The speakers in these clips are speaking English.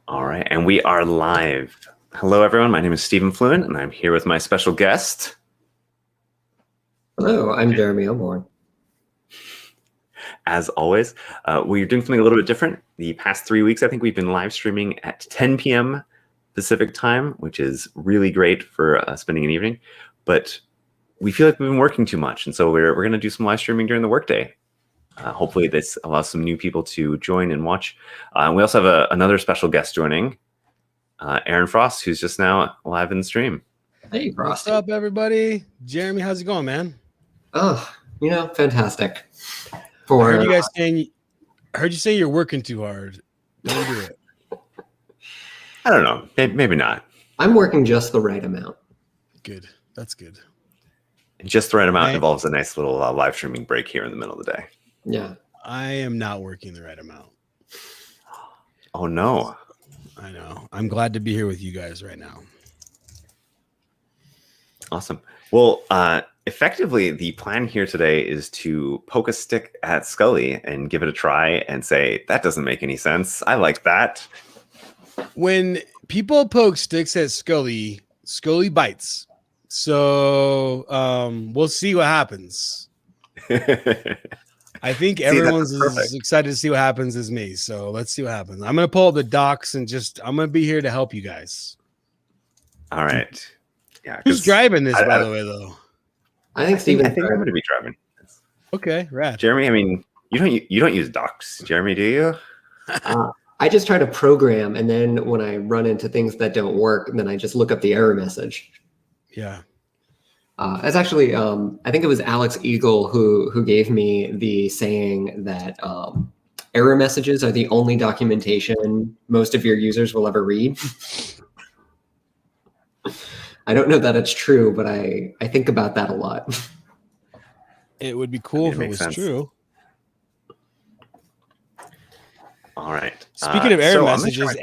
All right, and we are live. Hello, everyone. My name is Stephen Fluent, and I'm here with my special guest. Hello, I'm Jeremy Osborne. As always, we're doing something a little bit different. The past 3 weeks, I think we've been live streaming at 10 p.m. Pacific time, which is really great for spending an evening. But we feel like we've been working too much, and so we're going to do some live streaming during the workday. Hopefully, this allows some new people to join and watch. We also have another special guest joining, Aaron Frost, who's just now live in the stream. Hey, Frost. What's up, everybody? Jeremy, how's it going, man? Oh, fantastic. I heard you guys saying, you're working too hard. Don't do it. I don't know. Maybe not. I'm working just the right amount. Good. That's good. Just the right amount involves a nice little live streaming break here in the middle of the day. Yeah. I am not working the right amount. Oh, no. I know. I'm glad to be here with you guys right now. Awesome. Well, effectively, the plan here today is to poke a stick at Scully and give it a try and say, that doesn't make any sense. I like that. When people poke sticks at Scully, Scully bites. So we'll see what happens. I think everyone's as excited to see what happens as me. So let's see what happens. I'm going to pull up the docs and I'm going to be here to help you guys. All right. Yeah. Who's driving this, by the way, though? I think I'm going to be driving. Okay, rad. Jeremy, I mean, you don't use docs, Jeremy, do you? I just try to program, and then when I run into things that don't work, then I just look up the error message. Yeah. It's actually, I think it was Alex Eagle who gave me the saying that error messages are the only documentation most of your users will ever read. I don't know that it's true, but I think about that a lot. It would be cool if it was true. All right. Speaking of error messages,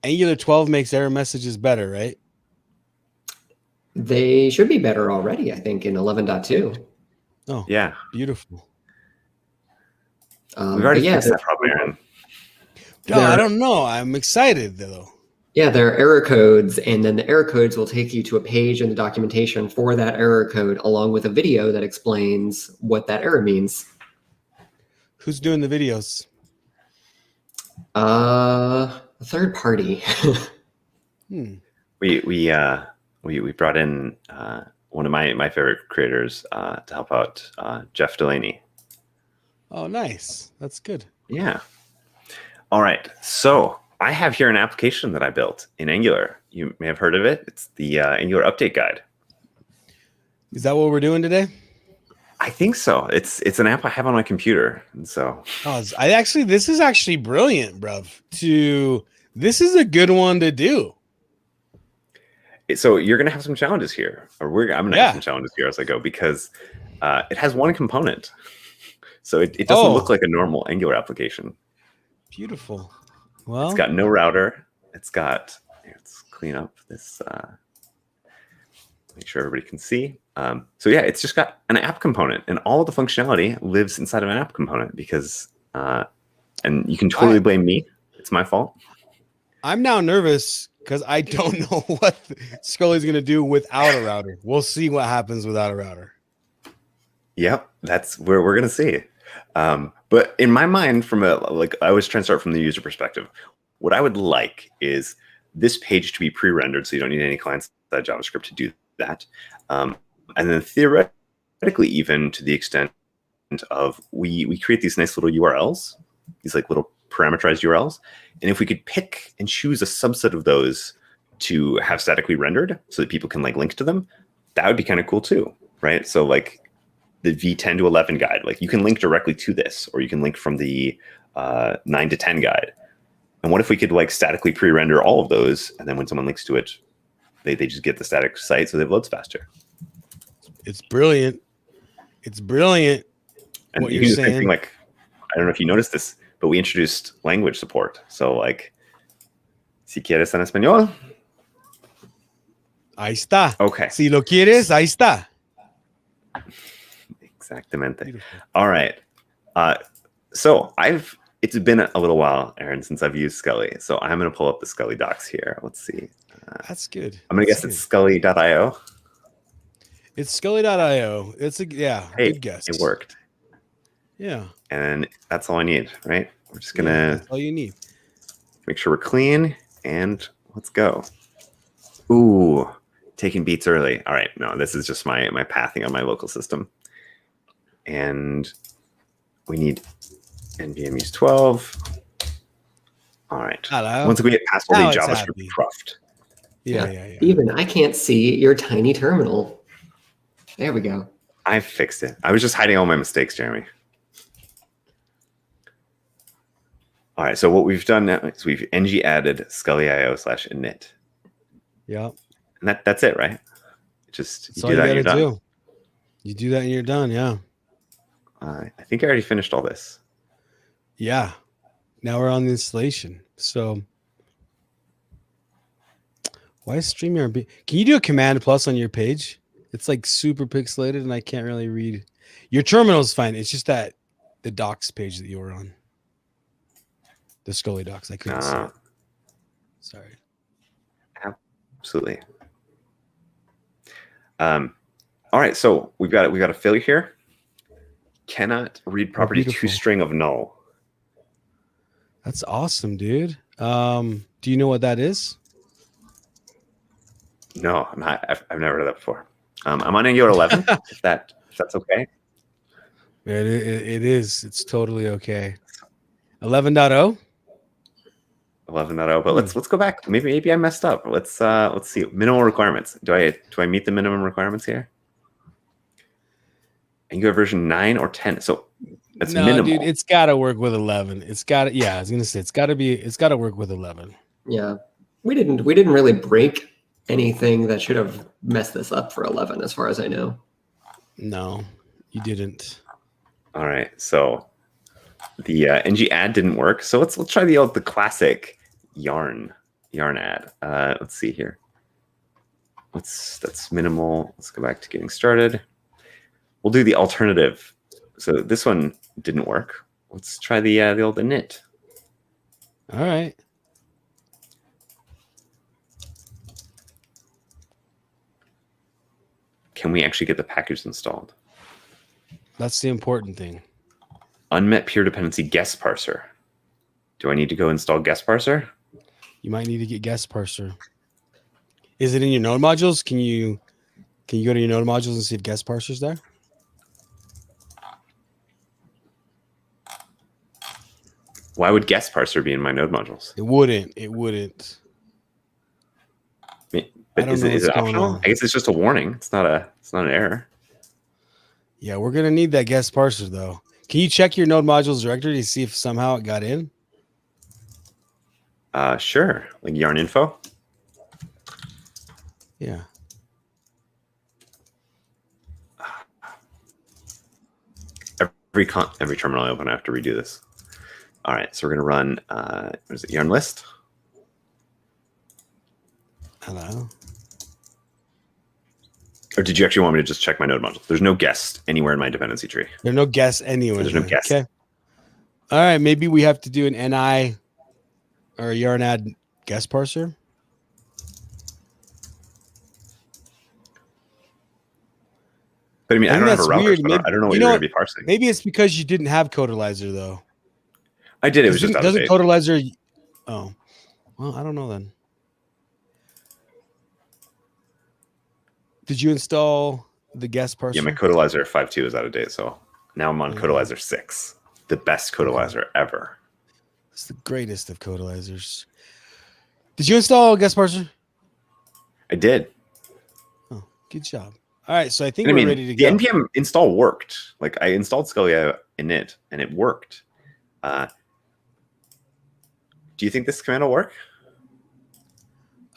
Angular 12 makes error messages better, right? They should be better already, I think, in 11.2. Oh, yeah. Beautiful. We've already fixed that problem, Aaron. No, I don't know. I'm excited, though. Yeah, there are error codes, and then the error codes will take you to a page in the documentation for that error code, along with a video that explains what that error means. Who's doing the videos? A third party. We brought in one of my favorite creators to help out, Jeff Delaney. Oh, nice. That's good. Yeah. All right. So I have here an application that I built in Angular. You may have heard of it. It's the Angular Update Guide. Is that what we're doing today? I think so. It's an app I have on my computer, and so. This is actually brilliant, bruv. This is a good one to do. So you're gonna have some challenges here, or I'm gonna have some challenges here as I go, because it has one component, so it doesn't look like a normal Angular application. Beautiful. Well, it's got no router. Let's clean up this. Make sure everybody can see. So yeah, it's just got an app component, and all of the functionality lives inside of an app component because, and you can totally blame me. It's my fault. I'm now nervous because I don't know what Scully's going to do without a router. We'll see what happens without a router. Yep, that's where we're going to see. But in my mind, I was trying to start from the user perspective. What I would like is this page to be pre-rendered, so you don't need any client-side JavaScript to do that. And then theoretically, even to the extent of we create these nice little URLs, these like little parameterized URLs. And if we could pick and choose a subset of those to have statically rendered so that people can like link to them, that would be kind of cool too, right? So like the V10 to 11 guide, like you can link directly to this, or you can link from the 9 to 10 guide. And what if we could like statically pre-render all of those, and then when someone links to it, they just get the static site so it loads faster. It's brilliant. It's brilliant. And what you you're can do the same saying. thing, like, I don't know if you noticed this, but we introduced language support. So like, si quieres en español. Ahí está. Okay. Si lo quieres, ahí está. Exactamente. Beautiful. All right. So I've it's been a little while, Aaron, since I've used Scully. So I'm going to pull up the Scully docs here. Let's see. That's good. I'm going to guess That's it's Scully.io. It's Scully.io. It's Hey, good guess. it worked. Yeah. And that's all I need, right? We're just going That's to all you need. make sure we're clean and let's go. Ooh, taking beats early. All right. No, this is just my pathing on my local system. And we need NVM use 12. All right. Hello. Once we get past all Now the it's JavaScript happy. cruft. Yeah. Even I can't see your tiny terminal. There we go. I fixed it. I was just hiding all my mistakes, Jeremy. All right. So what we've done now is we've ng added Scully.io/init. Yeah. And that's it, right? Just That's you all do that and you you're gotta done. do. You do that and you're done. Yeah. I think I already finished all this. Yeah. Now we're on the installation. So why is StreamYard? Can you do a Command Plus on your page? It's like super pixelated and I can't really read. Your terminal is fine. It's just that the docs page that you were on. The Scully docs. I couldn't see it. Sorry. Absolutely. All right. So we've got a failure here. Cannot read property to beautiful. string of null. That's awesome, dude. Do you know what that is? No, I've never heard of that before. I'm on Angular 11. if that's okay. It is. It's totally okay. 11.0. 11.0. But let's go back. Maybe I messed up. Let's see. Minimal requirements. Do I meet the minimum requirements here? Angular version 9 or 10. So that's minimal. Dude, it's got to work with 11. It's got to. Yeah, I was gonna say it's got to work with 11. Yeah, we didn't really break anything that should have messed this up for 11, as far as I know. No, you didn't. All right, so the ng add didn't work. So let's try the classic yarn add. Let's see here. That's minimal. Let's go back to getting started. We'll do the alternative. So this one didn't work. Let's try the old init. All right. Can we actually get the package installed? That's the important thing. Unmet peer dependency guest parser. Do I need to go install guest parser? You might need to get guest parser. Is it in your node modules? Can you go to your node modules and see if guest parser's there? Why would guest parser be in my node modules? It wouldn't. But is it optional? I guess it's just a warning. It's not an error. Yeah, we're gonna need that guest parser though. Can you check your node modules directory to see if somehow it got in? Sure. Like yarn info. Yeah. Every terminal I open, I have to redo this. All right, so we're gonna run. What is it? Yarn list. Hello. Or did you actually want me to just check my node modules? There's no guest anywhere in my dependency tree. There's no guess anywhere. There's no guess. Okay. All right. Maybe we have to do an NI or a yarn add guest parser. But I mean, I don't have a router. Weird. So I don't know what you're going to be parsing. Maybe it's because you didn't have Codalizer though. I did. It was just out of date. Codalizer? Oh, well, I don't know then. Did you install the guest parser? Yeah, my Codalizer 5.2 is out of date, so now I'm on Codalizer 6, the best Codalizer ever. It's the greatest of Codalizers. Did you install guest parser? I did. Oh, good job. All right, so I think we're ready to go. The npm install worked. Like I installed Scully init, and it worked. Do you think this command will work?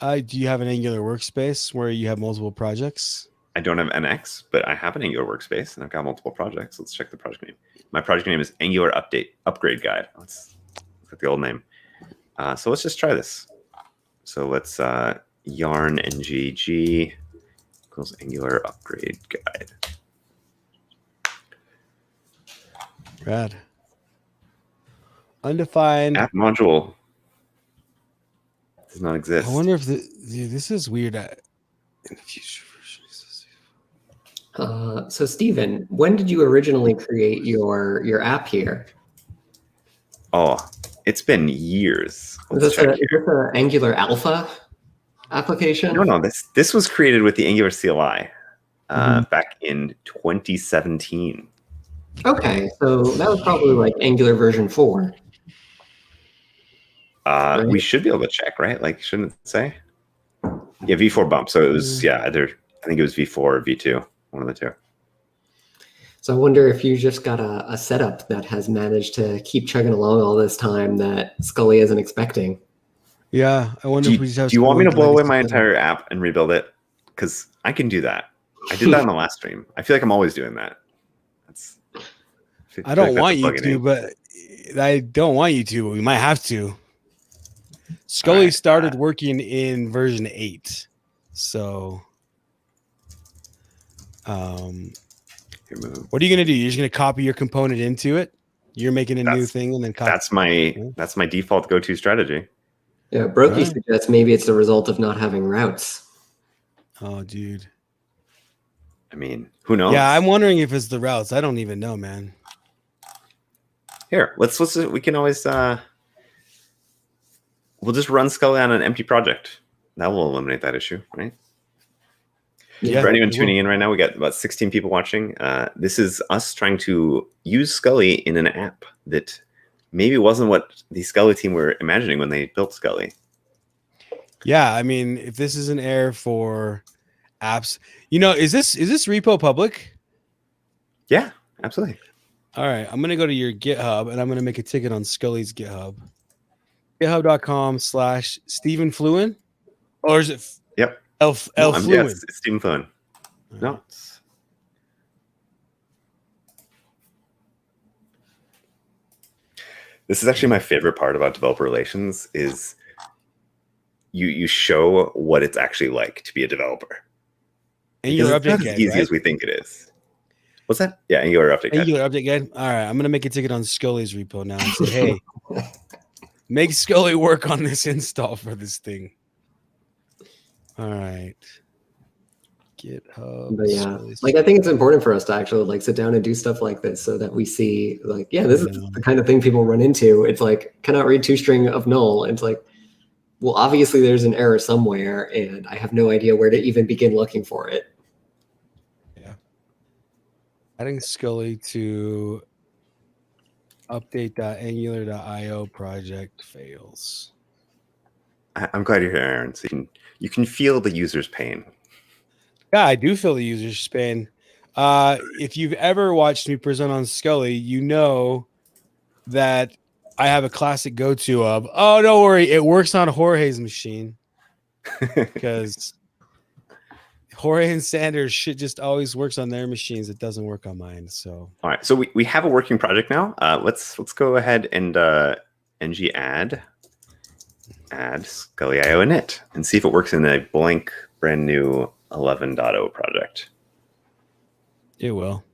Do you have an Angular workspace where you have multiple projects? I don't have NX, but I have an Angular workspace, and I've got multiple projects. Let's check the project name. My project name is Angular Upgrade Guide. Let's look at the old name. So let's just try this. So let's yarn ngg equals Angular Upgrade Guide. Rad. Undefined. App module does not exist. I wonder if this is weird. In the future version. So Stephen, when did you originally create your app here? Oh, it's been years. Is Let's this check a here. Angular Alpha application? No, this was created with the Angular CLI Mhm. back in 2017. Okay, so that was probably like Angular version 4. Right? We should be able to check, right? Like, shouldn't it say? Yeah, V4 bump. So it was, either, I think it was V4 or V2, one of the two. So I wonder if you just got a setup that has managed to keep chugging along all this time that Scully isn't expecting. Yeah, I wonder if we just have. Do you want me to blow away my legacy entire app and rebuild it? Because I can do that. I did that in the last stream. I feel like I'm always doing that. I don't want you to, but I don't want you to, but we might have to. Scully started working in version 8. So what are you gonna do? You're just gonna copy your component into it? You're making a new thing and then copy. That's my default go-to strategy. Yeah, Brokey suggests maybe it's the result of not having routes. Oh, dude. I mean, who knows? Yeah, I'm wondering if it's the routes. I don't even know, man. Here, let's we can always we'll just run Scully on an empty project. That will eliminate that issue, right? Yeah, for anyone tuning in right now, we got about 16 people watching. This is us trying to use Scully in an app that maybe wasn't what the Scully team were imagining when they built Scully. Yeah, I mean, if this is an error for apps, is this repo public? Yeah, absolutely. All right, I'm gonna go to your GitHub and I'm gonna make a ticket on Scully's GitHub. GitHub.com/Stephen Fluin, or is it? Yep. Fluin. Yeah, it's Stephen Fluin. No. This is actually my favorite part about developer relations is you show what it's actually like to be a developer. Angular update guide, as easy as we think it is. What's that? Yeah, Angular update guide. Angular update guide. All right, I'm gonna make a ticket on Scully's repo now and say, hey, make Scully work on this install for this thing. All right. GitHub. But yeah, I think it's important for us to actually sit down and do stuff like this so that we see this is the kind of thing people run into. It's cannot read toString of null. It's well, obviously there's an error somewhere and I have no idea where to even begin looking for it. Yeah. Adding Scully to update.angular.io project fails. I'm glad you're here, Aaron. So you can feel the user's pain. Yeah, I do feel the user's pain. If you've ever watched me present on Scully, you know that I have a classic go-to of, oh, don't worry, it works on Jorge's machine. Because Jorge and Sanders shit just always works on their machines. It doesn't work on mine. So all right, so we have a working project now. Let's go ahead and ng add Scully.io init and see if it works in a blank brand new 11.0 project. It will.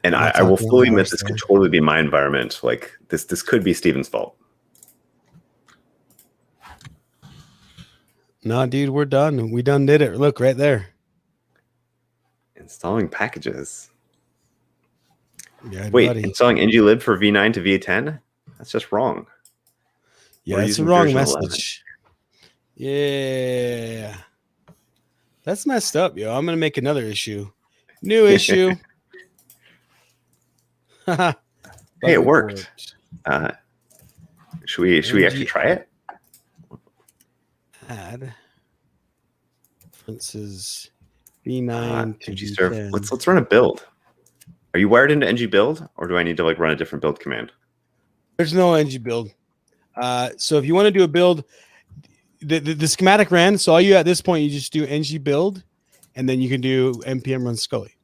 And I will fully admit this could totally be my environment. This could be Steven's fault. No, dude, we're done. We done did it. Look right there. Installing packages. Yeah, wait, buddy. Installing nglib for v9 to v10? That's just wrong. Yeah, it's a wrong message. 11. Yeah. That's messed up, yo. I'm going to make another issue. New issue. Hey, it worked. Should we actually try it? Add references v9 to ng-serve. Let's run a build. Are you wired into ng build, or do I need to run a different build command? There's no ng build. So if you want to do a build, the schematic ran. So all you at this point, you just do ng build, and then you can do npm run Scully.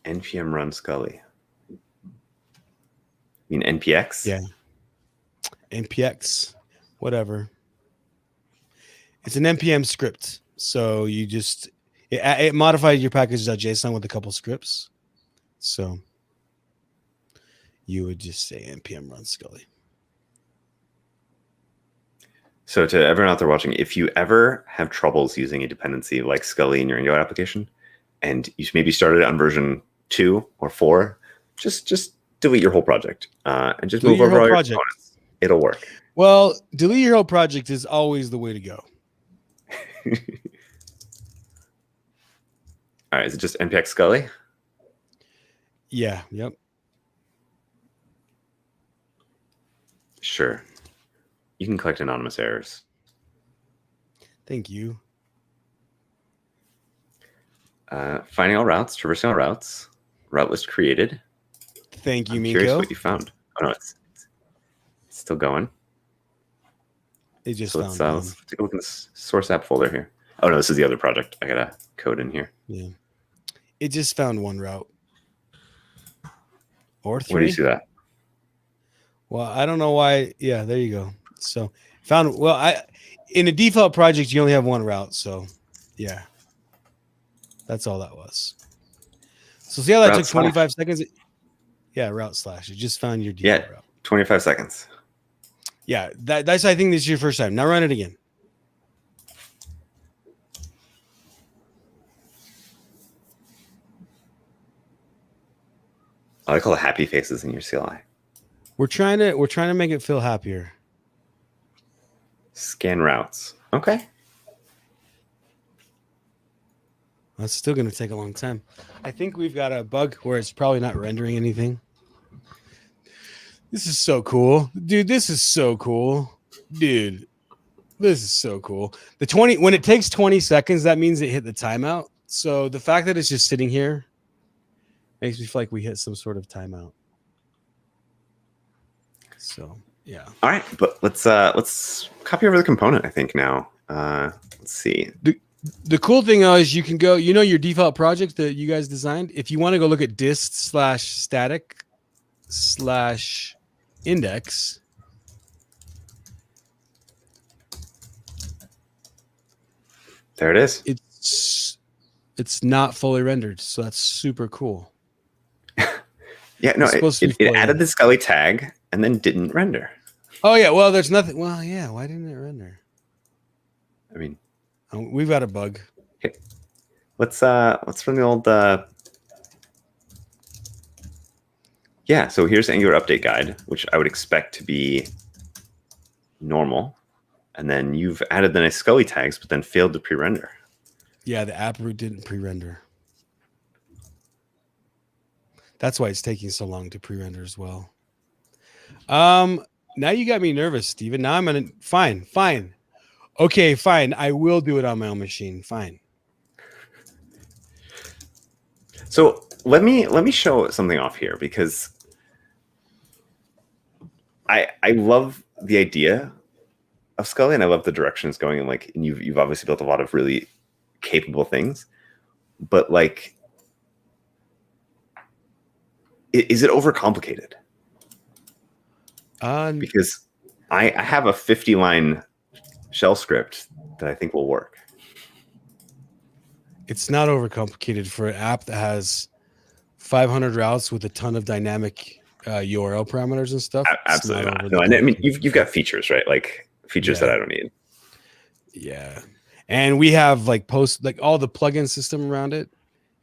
npm run Scully. You mean npx? Yeah. npx, whatever. It's an npm script. So you just It modified your package.json with a couple scripts. So you would just say npm run Scully. So to everyone out there watching, if you ever have troubles using a dependency like Scully in your Angular application, and you maybe started on version 2 or 4, just delete your whole project and just move over all your components. It'll work. Well, delete your whole project is always the way to go. All right, is it just npx Scully? Yeah, yep. Sure. You can collect anonymous errors. Thank you. Finding all routes, traversing all routes, route list created. Thank you, I'm Miko. curious what you found. Oh no, it's still going. It just So found let's take a look in this source app folder here. Oh no, this is the other project. I got a code in here. Yeah. It just found one route. Or 3. Where do you see that? Well, I don't know why. Yeah, there you go. So found, well, in a default project, you only have one route. So yeah, that's all that was. So see how that took 25 seconds? Yeah, route slash. You just found your default route. 25 seconds. Yeah, that's, I think this is your first time. Now run it again. I like all the happy faces in your CLI. We're trying to make it feel happier. Scan routes. Okay. That's still going to take a long time. I think we've got a bug where it's probably not rendering anything. This is so cool. Dude, this is so cool. Dude, this is so cool. When it takes 20 seconds, that means it hit the timeout. So the fact that it's just sitting here makes me feel like we hit some sort of timeout. So yeah. All right, but let's copy over the component. I think now. Let's see. The cool thing is you can go. You know your default project that you guys designed. If you want to go look at dist/static/index. There it is. It's not fully rendered, so that's super cool. Yeah, no, it added the Scully tag and then didn't render. Oh yeah, well, there's nothing. Well, yeah, why didn't it render? I mean, we've got a bug. Okay. Let's run the old. Yeah, so here's the Angular update guide, which I would expect to be normal, and then you've added the nice Scully tags, but then failed to pre-render. Yeah, the app root didn't pre-render. That's why it's taking so long to pre-render as well. Now you got me nervous, Steven. Now I'm gonna fine. Okay, fine. I will do it on my own machine. Fine. So let me show something off here, because I love the idea of Scully and I love the direction it's going in. Like, and you've obviously built a lot of really capable things, but like, is it overcomplicated? Because I have a 50-line shell script that I think will work. It's not overcomplicated for an app that has 500 routes with a ton of dynamic URL parameters and stuff. Absolutely not. No, I mean, you've got features, right? Like features that I don't need. Yeah, and we have like all the plugin system around it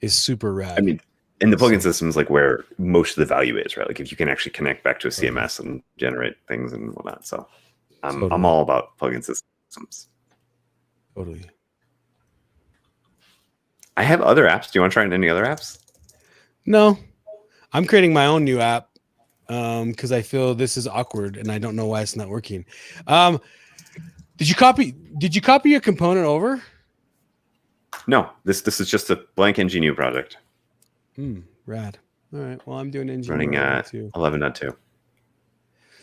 is super rad. I mean, and the plugin system is like where most of the value is, right? Like if you can actually connect back to a CMS and generate things and whatnot. So I'm all about plugin systems. Totally. I have other apps. Do you want to try any other apps? No, I'm creating my own new app because I feel this is awkward and I don't know why it's not working. Did you copy your component over? No, this is just a blank NGNU project. Rad. All right. Well, I'm doing NGNU running 11.2.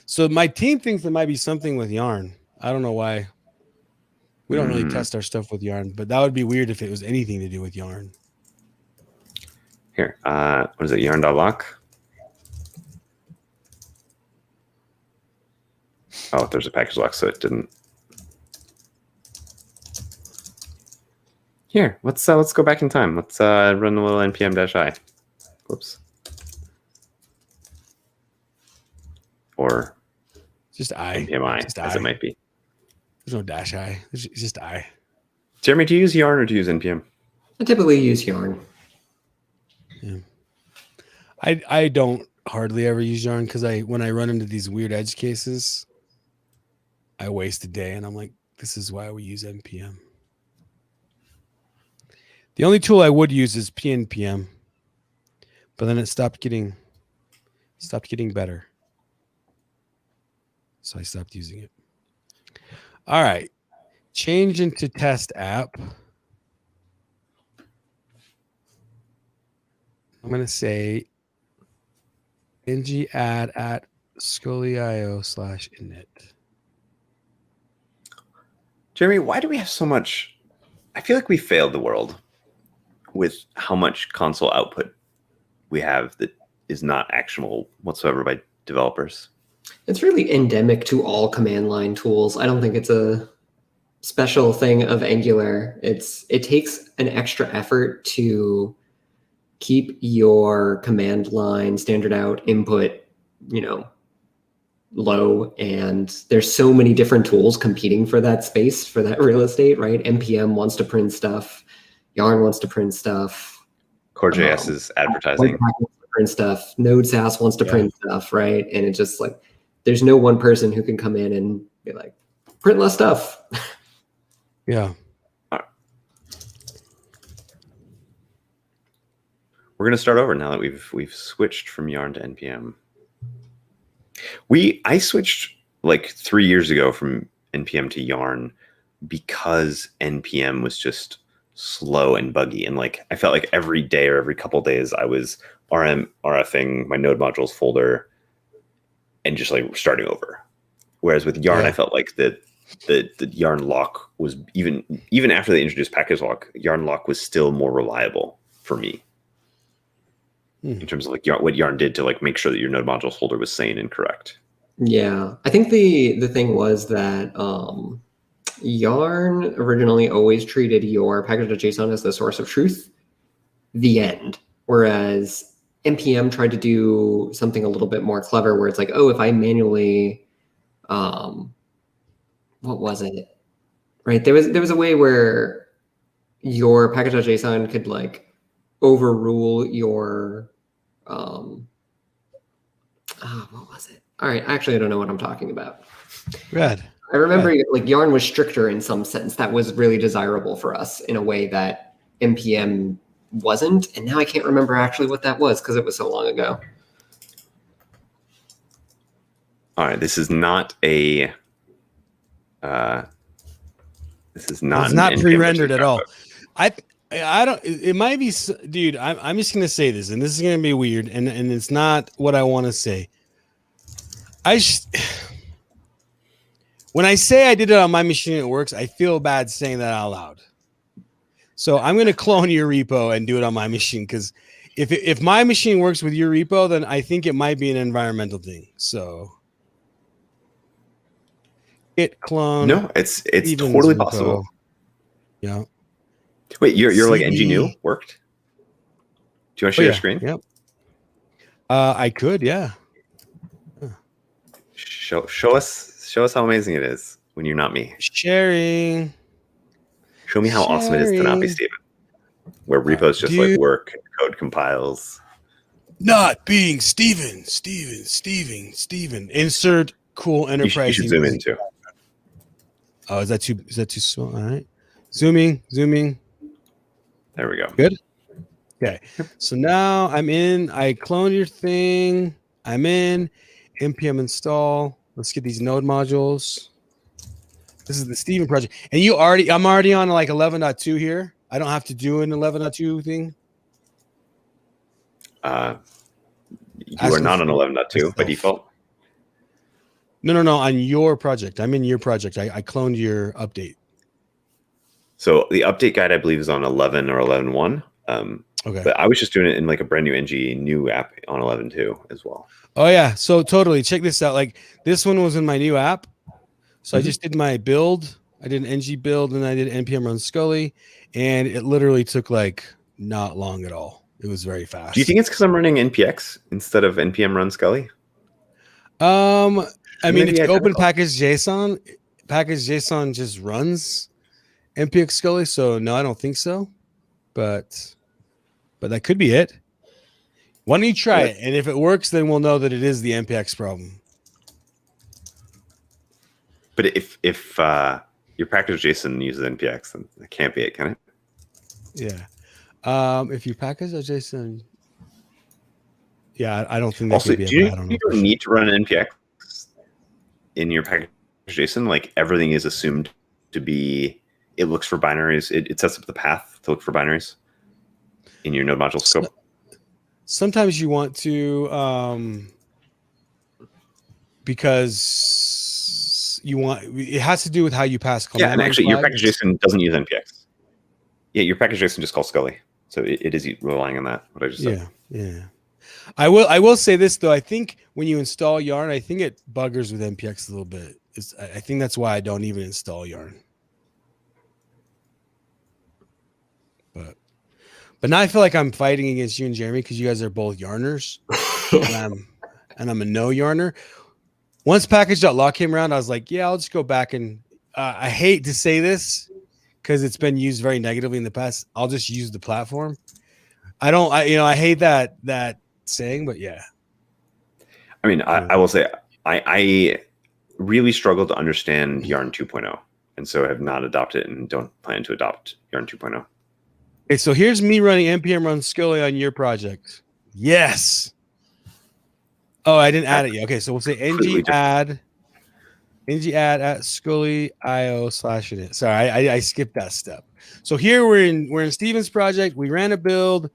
So my team thinks there might be something with Yarn. I don't know why. We don't really test our stuff with Yarn, but that would be weird if it was anything to do with Yarn. Here, what is it? Yarn.lock. Oh, there's a package lock, so it didn't. Here, let's go back in time. Let's run a little npm-i. Whoops. Or Just I. npmi, Just as I. it might be. There's no dash I. It's just I. Jeremy, do you use Yarn or do you use npm? I typically use Yarn. Yeah. I don't hardly ever use Yarn because when I run into these weird edge cases, I waste a day and I'm like, this is why we use npm. The only tool I would use is pnpm, but then it stopped getting better. So I stopped using it. All right. Change into test app. I'm going to say ng add at scully.io/init. Jeremy, why do we have so much? I feel like we failed the world with how much console output we have that is not actionable whatsoever by developers. It's really endemic to all command line tools. I don't think it's a special thing of Angular. It takes an extra effort to keep your command line standard out input, low, and there's so many different tools competing for that space, for that real estate, right? npm wants to print stuff, Yarn wants to print stuff, Core.js is advertising. wants to print stuff, Node SAS wants to print stuff, right? And it's just like there's no one person who can come in and be like, print less stuff. Yeah. We're going to start over now that we've switched from Yarn to npm. I switched like 3 years ago from npm to Yarn because npm was just slow and buggy, and like I felt like every day or every couple days I was RFing my node modules folder and just like starting over. Whereas with Yarn, I felt like the Yarn lock was even after they introduced package lock, Yarn lock was still more reliable for me. In terms of like what Yarn did to like make sure that your node modules folder was sane and correct. Yeah, I think the thing was that Yarn originally always treated your package.json as the source of truth, the end. Whereas npm tried to do something a little bit more clever, where it's like, oh, if I manually, what was it? Right, there was a way where your package.json could like overrule your what was it? All right, actually I don't know what I'm talking about. Good. I remember like Yarn was stricter in some sense that was really desirable for us in a way that npm wasn't, and now I can't remember actually what that was because it was so long ago. All right, this is not a it's not pre-rendered at all. I don't. It might be, dude. I'm just gonna say this, and this is gonna be weird, and it's not what I want to say. When I say I did it on my machine, it works. I feel bad saying that out loud. So I'm gonna clone your repo and do it on my machine, because if my machine works with your repo, then I think it might be an environmental thing. So git clone. No, it's totally possible. Yeah. Wait, your like ng new worked? Do you want to share your screen? Yep. I could, yeah. Show us how amazing it is when you're not me. Sharing. Show me how awesome it is to not be Steven. Where repos just like work, and code compiles. Not being Steven. Insert cool enterprise. You should zoom in too. Oh, is that too small? All right. Zooming. There we go. Good. Okay. So now I'm in. I cloned your thing. I'm in. npm install. Let's get these node modules. This is the Steven project. And I'm already on like 11.2 here. I don't have to do an 11.2 thing. You are not on 11.2 by default. No. On your project. I'm in your project. I cloned your update. So the update guide, I believe, is on 11 or 11.1. Okay. But I was just doing it in like a brand new ng new app on 11.2 as well. Oh yeah. So totally check this out. Like this one was in my new app. So I just did my build I did an ng build and I did npm run Scully, and it literally took like not long at all. It was very fast. Do you think it's because I'm running npx instead of npm run Scully? I mean, if you open identical. package JSON just runs npx Scully, so no, I don't think so. But that could be it. Why don't you try it? And if it works, then we'll know that it is the npx problem. But if your package JSON uses npx, then it can't be it, can it? Yeah. If you package a JSON, yeah, I don't think that Also, could be do it. you don't need to run npx in your package JSON? Like everything is assumed to be. It looks for binaries. It sets up the path to look for binaries in your node module scope. Sometimes you want to, because you want, it has to do with how you pass command. Yeah, and actually, your package JSON doesn't use npx. Yeah, your package JSON just calls Scully, so it is relying on that. What I just said. Yeah. I will say this though. I think when you install Yarn, I think it buggers with npx a little bit. I think that's why I don't even install Yarn. But now I feel like I'm fighting against you and Jeremy because you guys are both Yarners, and I'm a no Yarner. Once package.lock came around, I was like, yeah, I'll just go back and I hate to say this because it's been used very negatively in the past. I'll just use the platform. I hate that saying, but yeah. I mean, I will say I really struggle to understand Yarn 2.0, and so have not adopted and don't plan to adopt Yarn 2.0. Okay, so here's me running npm run Scully on your project. Yes. Oh, I didn't add it yet. Okay, so we'll say ng add at Scully io/init. Sorry, I skipped that step. So here we're in Steven's project. We ran a build,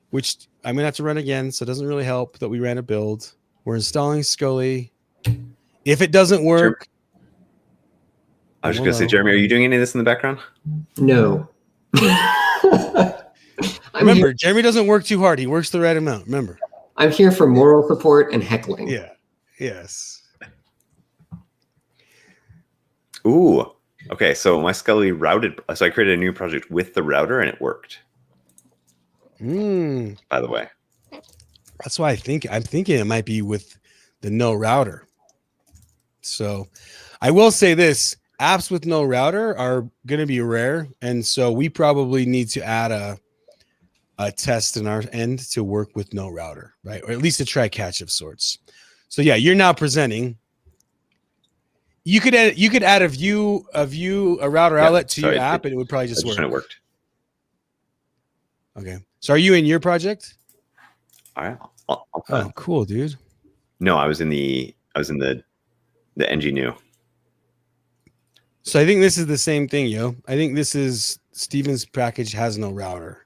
which I'm gonna have to run again, so it doesn't really help that we ran a build. We're installing Scully. If it doesn't work, I was just gonna say, Jeremy, are you doing any of this in the background? No. Remember, Jeremy doesn't work too hard. He works the right amount. Remember, I'm here for moral support and heckling. Yeah. Yes. Ooh. Okay, so my Scully routed. So I created a new project with the router, and it worked. By the way, that's why I'm thinking it might be with the no router. So I will say this: apps with no router are going to be rare, and so we probably need to add a test in our end to work with no router, right? Or at least a try catch of sorts. So yeah, you're now presenting. You could add a router outlet to your app, and it would probably just work. It worked. Okay. So are you in your project? All right. Oh, cool, dude. No, I was in the ng new. So I think this is the same thing, yo. I think this is Steven's package has no router.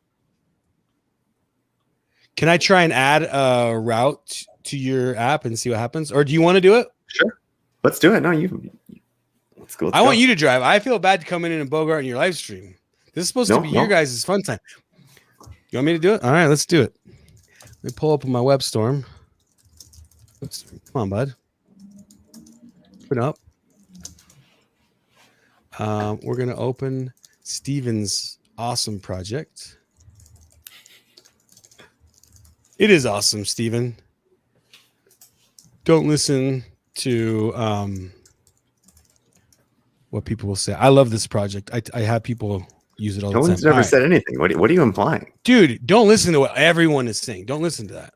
Can I try and add a route to your app and see what happens? Or do you want to do it? Sure. Let's do it. No, let's go. I want you to drive. I feel bad coming in and bogart in your live stream. This is supposed to be your guys' fun time. You want me to do it? All right, let's do it. Let me pull up my web storm. Oops. Come on, bud. Open up. We're going to open Steven's awesome project. It is awesome, Steven. Don't listen to what people will say. I love this project. I have people use it all the time. No one's ever said anything. What are you implying? Dude, don't listen to what everyone is saying. Don't listen to that.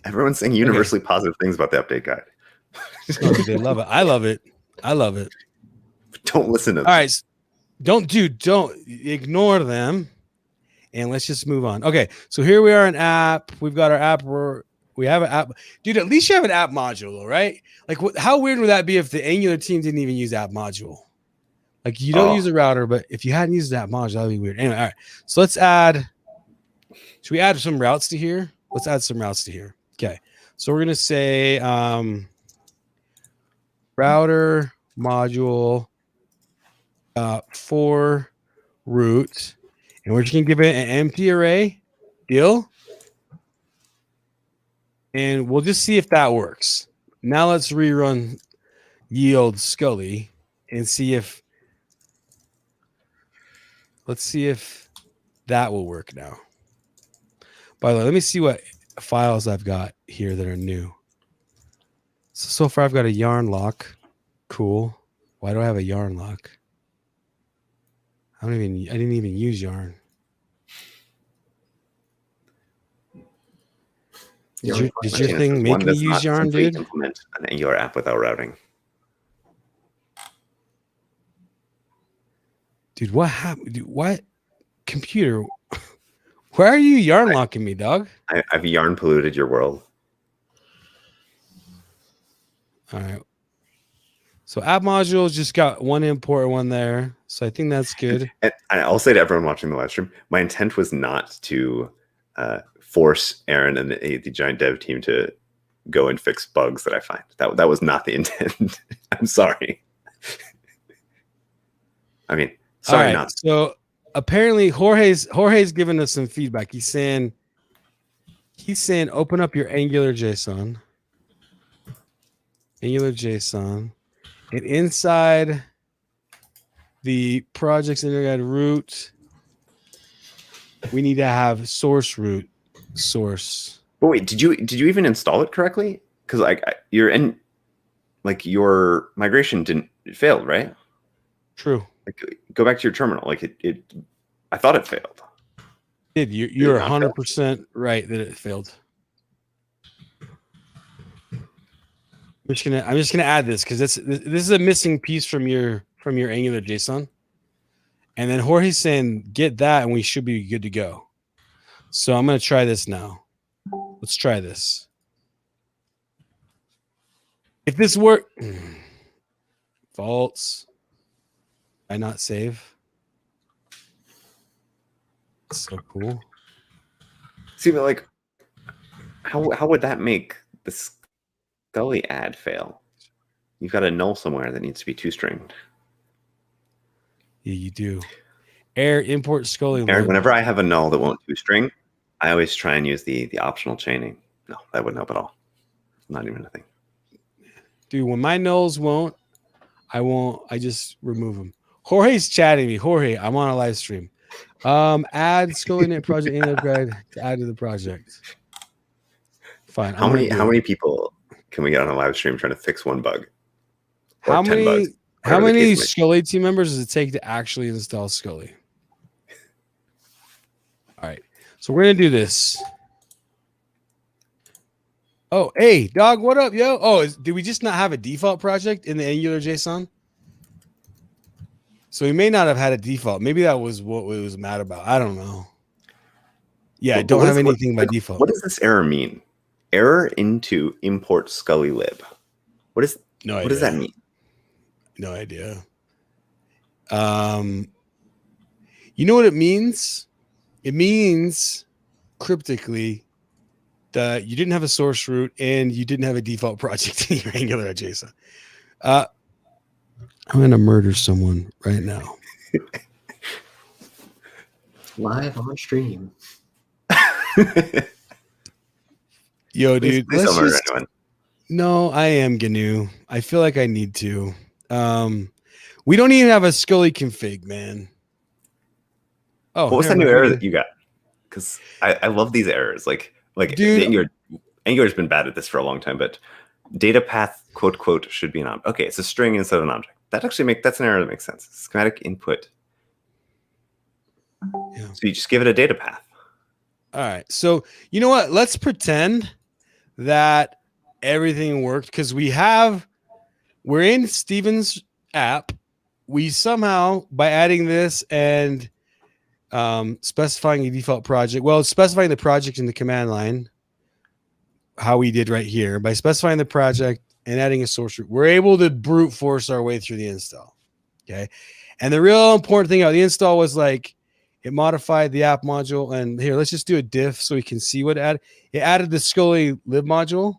Everyone's saying universally positive things about the update guide. Oh, they love it. I love it. I love it. Don't listen to them. All right. Don't ignore them. And let's just move on. Okay. So here we are in app. We've got our app. We have an app. Dude, at least you have an app module, though, right? Like, how weird would that be if the Angular team didn't even use app module? Like, you don't use a router, but if you hadn't used that module, that would be weird. Anyway, all right. So let's should we add some routes to here? Let's add some routes to here. Okay. So we're going to say router module for route. And we're just going to give it an empty array. Deal. And we'll just see if that works. Now let's rerun yield Scully and see if let's see if that will work now. By the way, let me see what files I've got here that are new. So far I've got a yarn lock. Cool. Why do I have a yarn lock? I didn't even use yarn. Did your thing make me use yarn, dude? Implement an Angular app without routing. Dude, what happened? Dude, what computer? Why are you yarn locking me, dog? I've yarn polluted your world. All right. So app modules just got one import and one there. So I think that's good. And I'll say to everyone watching the live stream, my intent was not to force Aaron and the giant dev team to go and fix bugs that I find. That was not the intent. I'm sorry. I mean, sorry, not. So apparently Jorge's given us some feedback. He's saying open up your Angular JSON. And inside the project's integrated root, we need to have source root source. But wait, did you even install it correctly? Because your migration failed, right? True. Go back to your terminal. I thought it failed. You're 100% right that it failed. I'm just gonna add this because this is a missing piece from your Angular JSON, and then Jorge's saying get that and we should be good to go. So I'm gonna try this now. Let's try this. If this work, false. I not save. So cool. See, but how would that make the Scully add fail? You've got a null somewhere that needs to be two-stringed. Yeah, you do. Air import Scully. Aaron, whenever I have a null that won't two-string, I always try and use the optional chaining. No, that wouldn't help at all. It's not even a thing. Dude, when my nulls won't, I just remove them. Jorge's chatting me. Jorge, I'm on a live stream. Add Scully Net project in upgrade to add to the project. Fine. How many people can we get on a live stream trying to fix one bug? Or how 10 bugs? How many Scully team members does it take to actually install Scully? All right. So we're going to do this. Oh, hey, dog, what up, yo? Oh, did we just not have a default project in the Angular JSON? So we may not have had a default. Maybe that was what we was mad about. I don't know. Yeah, I don't have anything by default. What does this error mean? Error into import Scully lib. What does that mean? No idea. You know what it means? It means cryptically that you didn't have a source root and you didn't have a default project in your Angular JSON. I'm gonna murder someone right now. Live on stream. Yo, dude. Please don't murder anyone. No, I am GNU. I feel like I need to. We don't even have a Scully config, man. Oh, what was that new error that you got? Because I love these errors. Dude, Angular's been bad at this for a long time, but data path quote should be an object. Okay, it's a string instead of an object. That's an error that makes sense. Schematic input. Yeah. So you just give it a data path. All right. So you know what? Let's pretend that everything worked because we're in Steven's app. We somehow, by adding this and specifying a default project, specifying the project in the command line, how we did right here, by specifying the project and adding a source root, we're able to brute force our way through the install. Okay. And the real important thing about the install was it modified the app module. And here, let's just do a diff so we can see what it added. It added the Scully lib module,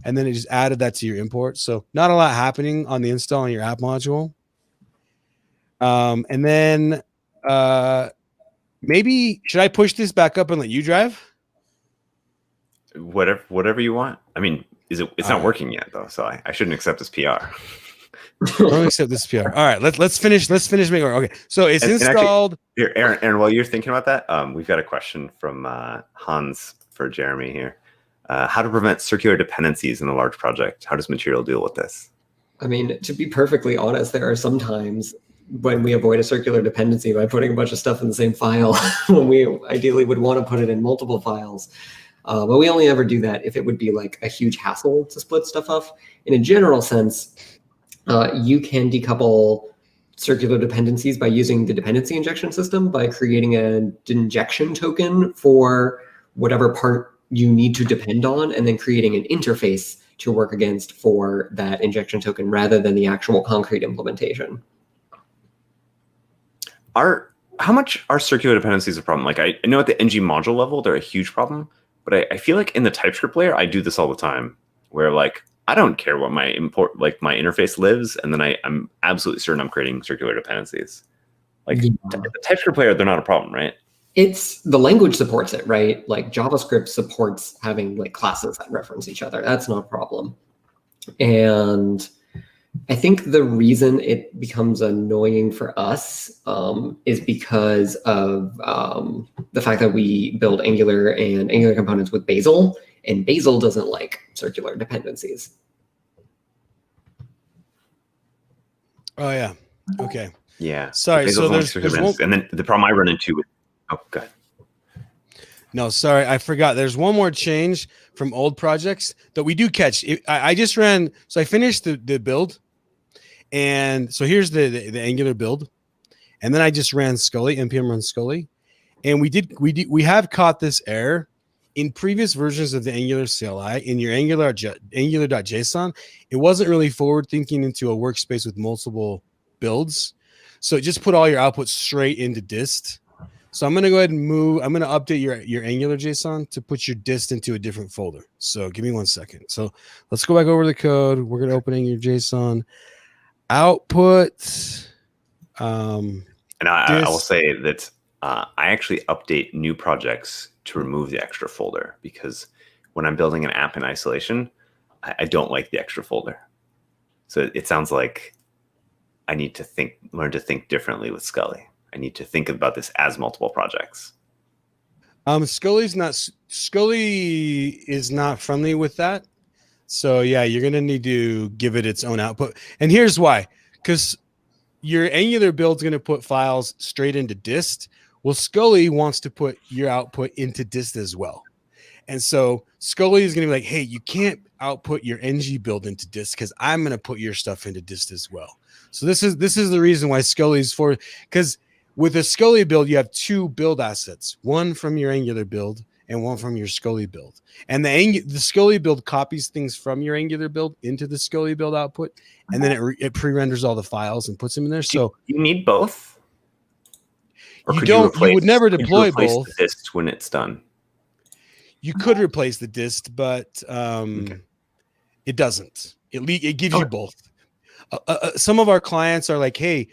and then it just added that to your import. So not a lot happening on the install on your app module. And then maybe should I push this back up and let you drive? Whatever you want. I mean, It's not working yet though, so I shouldn't accept this PR. Don't accept this PR. All right, let's finish making work. Okay, so it's installed. Actually, here, Aaron, while you're thinking about that, we've got a question from Hans for Jeremy here. How to prevent circular dependencies in a large project? How does Material deal with this? I mean, to be perfectly honest, there are some times when we avoid a circular dependency by putting a bunch of stuff in the same file when we ideally would want to put it in multiple files. But we only ever do that if it would be like a huge hassle to split stuff off. In a general sense, you can decouple circular dependencies by using the dependency injection system by creating an injection token for whatever part you need to depend on, and then creating an interface to work against for that injection token rather than the actual concrete implementation. How much are circular dependencies a problem? Like I know at the ng module level, they're a huge problem, but I feel like in the TypeScript layer, I do this all the time where like, I don't care what my my interface lives. And then I'm absolutely certain I'm creating circular dependencies. Like the TypeScript layer, they're not a problem, right? It's the language supports it, right? Like JavaScript supports having like classes that reference each other. That's not a problem. And I think the reason it becomes annoying for us is because of the fact that we build Angular and Angular components with Bazel, and Bazel doesn't like circular dependencies. Oh yeah. Okay. Yeah. Sorry. So there's one... and then the problem I run into with go ahead. No, sorry, I forgot. There's one more change from old projects that we do catch. I just ran, so I finished the build, and so here's the Angular build, and then I just ran Scully, npm run Scully, and we have caught this error in previous versions of the Angular CLI in your Angular.json. It wasn't really forward thinking into a workspace with multiple builds, so it just put all your outputs straight into dist. So I'm going to go ahead and I'm going to update your Angular JSON to put your dist into a different folder. So give me 1 second. So let's go back over the code. We're going to open Angular JSON output. And I will say that I actually update new projects to remove the extra folder, because when I'm building an app in isolation, I don't like the extra folder. So it sounds like I need to learn to think differently with Scully. I need to think about this as multiple projects. Scully is not friendly with that. So yeah, you're going to need to give it its own output. And here's why. Because your Angular build is going to put files straight into dist. Well, Scully wants to put your output into dist as well. And so Scully is going to be like, hey, you can't output your ng build into dist because I'm going to put your stuff into dist as well. So this is the reason why Scully is for, because with a Scully build, you have two build assets, one from your Angular build and one from your Scully build. And the Scully build copies things from your Angular build into the Scully build output, and then it pre-renders all the files and puts them in there. So you need both? Or you would never deploy both. The dist when it's done. You could replace the dist, but it doesn't. It gives you both. Some of our clients are like, hey,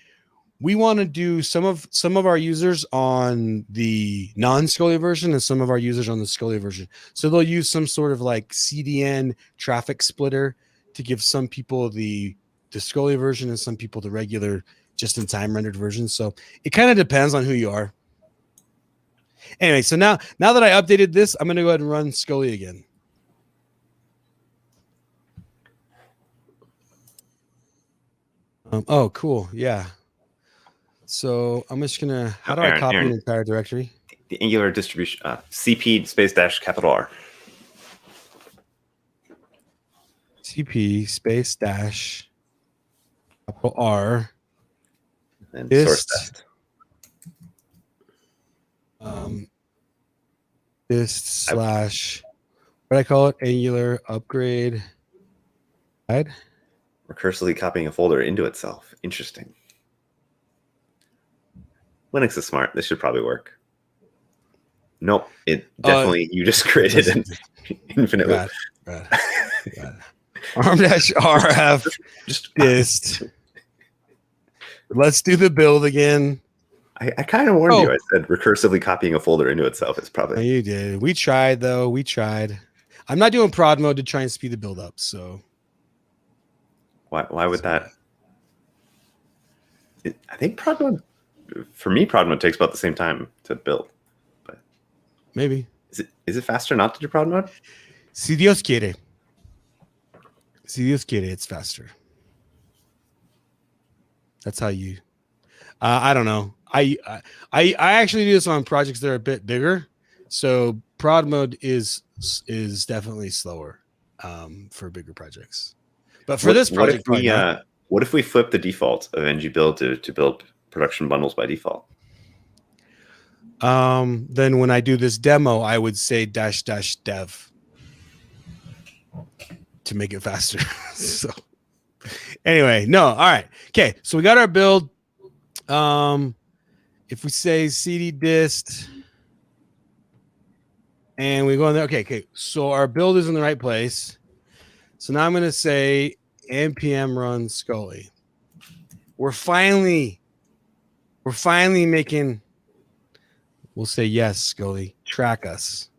we want to do some of our users on the non-Scully version and some of our users on the Scully version. So they'll use some sort of like CDN traffic splitter to give some people the Scully version and some people the regular just-in-time rendered version. So it kind of depends on who you are. Anyway, so now that I updated this, I'm going to go ahead and run Scully again. Oh, cool. Yeah. So I'm just gonna. How do I copy an entire directory? The Angular distribution CP space - capital R. CP space dash capital R. And source test. Dist slash what I call it, Angular upgrade. Right. Recursively copying a folder into itself. Interesting. Linux is smart. This should probably work. Nope. It definitely, you just created an infinite loop. Arm-rf just dist. Let's do the build again. I kind of warned you. I said recursively copying a folder into itself is probably. You did. We tried, though. We tried. I'm not doing prod mode to try and speed the build up. So Why would that? I think prod mode, for me, prod mode takes about the same time to build. But maybe. Is it faster not to do prod mode? Si Dios quiere. Si Dios quiere, it's faster. That's how you. I don't know. I actually do this on projects that are a bit bigger, so prod mode is definitely slower for bigger projects. But for this project, what if we flip the default of ng build to build production bundles by default? Then when I do this demo, I would say --dev to make it faster. So anyway, no, all right, okay. So we got our build. If we say cd dist and we go in there, okay. So our build is in the right place. So now I'm going to say npm run Scully. We're finally making. We'll say yes, Scully. Track us.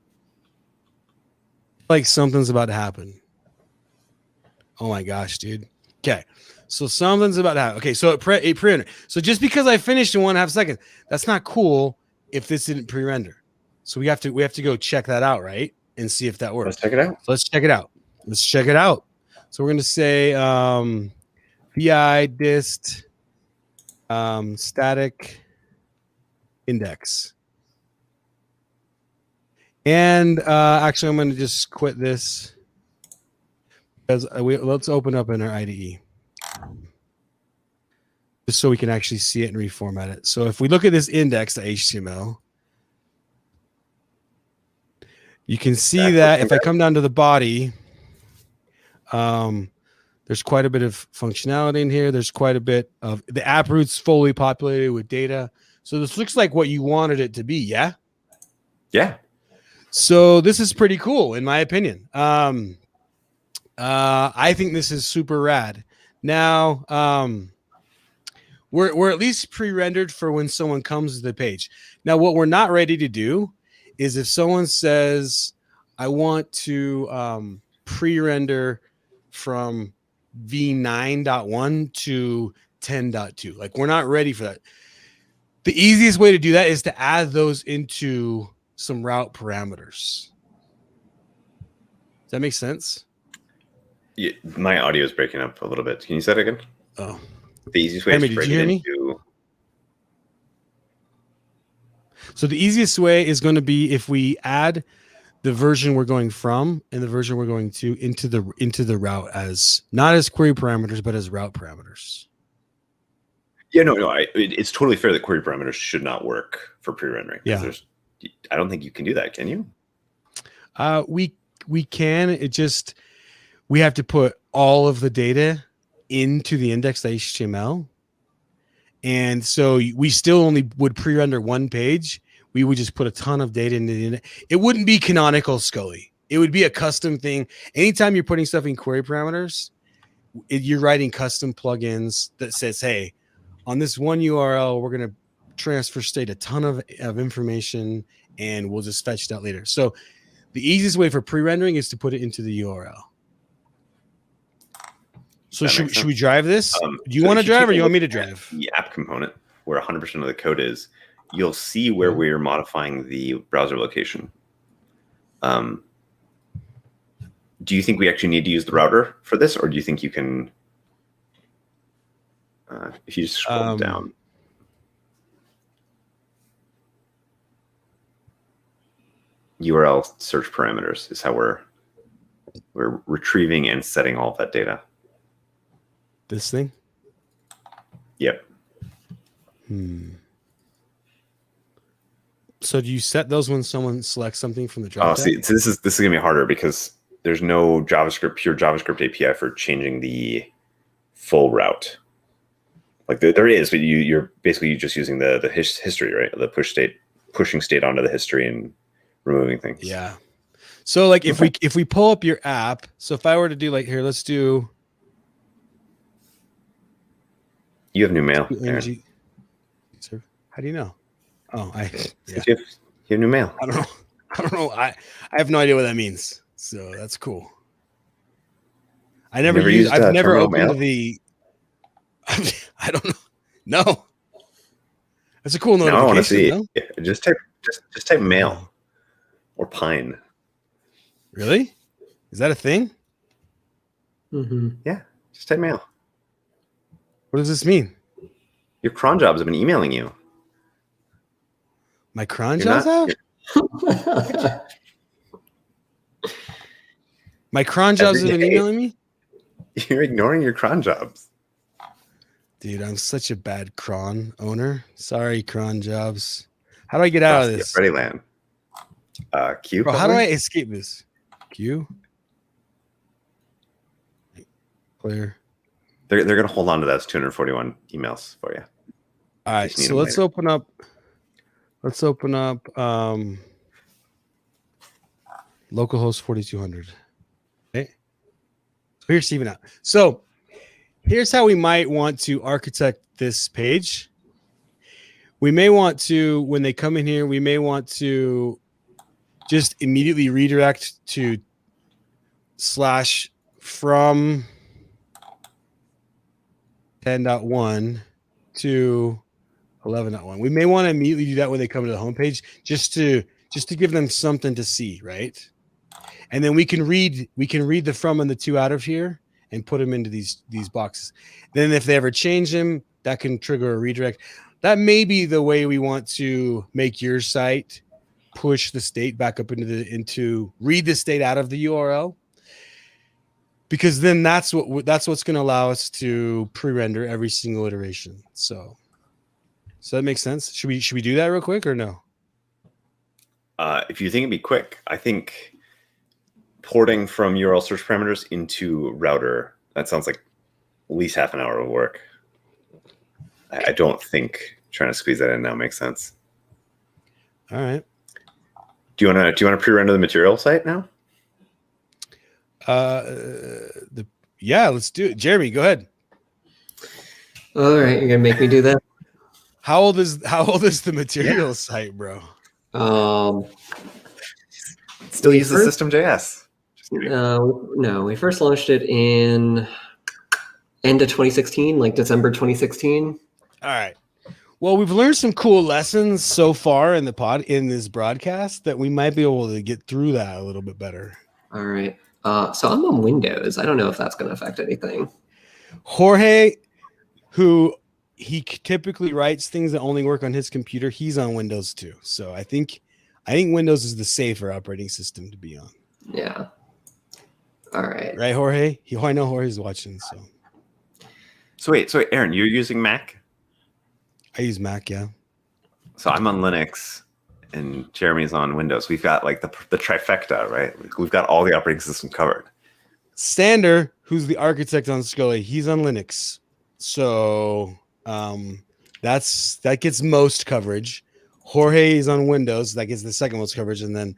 Like something's about to happen. Oh my gosh, dude. Okay. So something's about to happen. Okay, so it pre-rendered. So just because I finished in 1.5 seconds, that's not cool if this didn't pre-render. So we have to go check that out, right? And see if that works. Let's check it out. So let's check it out. So we're gonna say vi dist static index. And actually, I'm going to just quit this because let's open up in our IDE just so we can actually see it and reformat it. So if we look at this index.html, you can see that if I come down to the body, there's quite a bit of functionality in here. There's quite a bit of the app root's fully populated with data. So this looks like what you wanted it to be. Yeah. Yeah. So this is pretty cool, in my opinion. I think this is super rad. Now, we're at least pre-rendered for when someone comes to the page. Now, what we're not ready to do is if someone says, I want to pre-render from v9.1 to 10.2. Like, we're not ready for that. The easiest way to do that is to add those into some route parameters. Does that make sense? Yeah, my audio is breaking up a little bit. Can you say that again? Oh, the easiest way is to break it into. So the easiest way is going to be if we add the version we're going from and the version we're going to into the route as not as query parameters but as route parameters. Yeah, no, it's totally fair that query parameters should not work for pre-rendering. Yeah. I don't think you can do that, can you? We can. It just we have to put all of the data into the index.html, and so we still only would pre-render one page. We would just put a ton of data into the index. It wouldn't be canonical Scully. It would be a custom thing. Anytime you're putting stuff in query parameters, you're writing custom plugins that says, "Hey, on this one URL, we're going to transfer state a ton of information and we'll just fetch that later." So the easiest way for pre-rendering is to put it into the URL. So should we drive this? Do you want to drive or you want me to drive? The app component where 100% of the code is, you'll see where we're modifying the browser location. Do you think we actually need to use the router for this, or do you think you can, if you just scroll down? URL search parameters is how we're retrieving and setting all of that data. This thing? Yep. So do you set those when someone selects something from the drop down? So this is gonna be harder because there's no pure JavaScript API for changing the full route. Like there is, but you're basically just using the history, right? The pushing state onto the history and removing things. Yeah. So like if we pull up your app, so if I were to do like here, let's do. You have new mail. How do you know? Oh, you have new mail. I don't know. I have no idea what that means. So that's cool. I've never terminal opened mail? the. I don't know. No, that's a cool Now I want to notification. see. No, Yeah, just type mail or pine. really? Is that a thing? Mm-hmm. Yeah, just type mail. What does this mean? Your cron jobs have been emailing you. My cron You're jobs not- have? My cron jobs have Every been day. emailing me? You're ignoring your cron jobs. Dude, I'm such a bad cron owner. Sorry, cron jobs. How do I get out Across of the this? Ready land. Q. Bro, how do I probably? escape this? Q? Clear. They're gonna hold on to those 241 emails for you. All right, Just need so them let's later. open up localhost 4200. Okay. So here's Steven out. So here's how we might want to architect this page. We may want to, when they come in here, we may want to just immediately redirect to / from 10.1 to 11.1. We may want to immediately do that when they come to the homepage, just to give them something to see, right? And then we can read the from and the to out of here and put them into these boxes. Then if they ever change them, that can trigger a redirect. That may be the way we want to make your site push the state back up into read the state out of the URL. Because then that's what's going to allow us to pre-render every single iteration. So that makes sense. Should we do that real quick or no? If you think it'd be quick, I think porting from URL search parameters into router, that sounds like at least half an hour of work. I don't think trying to squeeze that in now makes sense. All right. Do you want to pre-render the material site now? Yeah, let's do it. Jeremy, go ahead. All right, you're gonna make me do that. How old is the material site, bro? Still We uses first- System.js. Just kidding. No, we first launched it in end of 2016, like December 2016. All right. Well, we've learned some cool lessons so far in this broadcast that we might be able to get through that a little bit better. All right. So I'm on Windows. I don't know if that's going to affect anything. Jorge, who he typically writes things that only work on his computer, he's on Windows too. So I think Windows is the safer operating system to be on. Yeah. All right. Right, Jorge? I know Jorge's watching. So wait, Aaron, you're using Mac? I use Mac, yeah. So I'm on Linux, and Jeremy's on Windows. We've got like the trifecta, right? We've got all the operating system covered. Stander, who's the architect on Scully, he's on Linux. So that gets most coverage. Jorge is on Windows, that gets the second most coverage, and then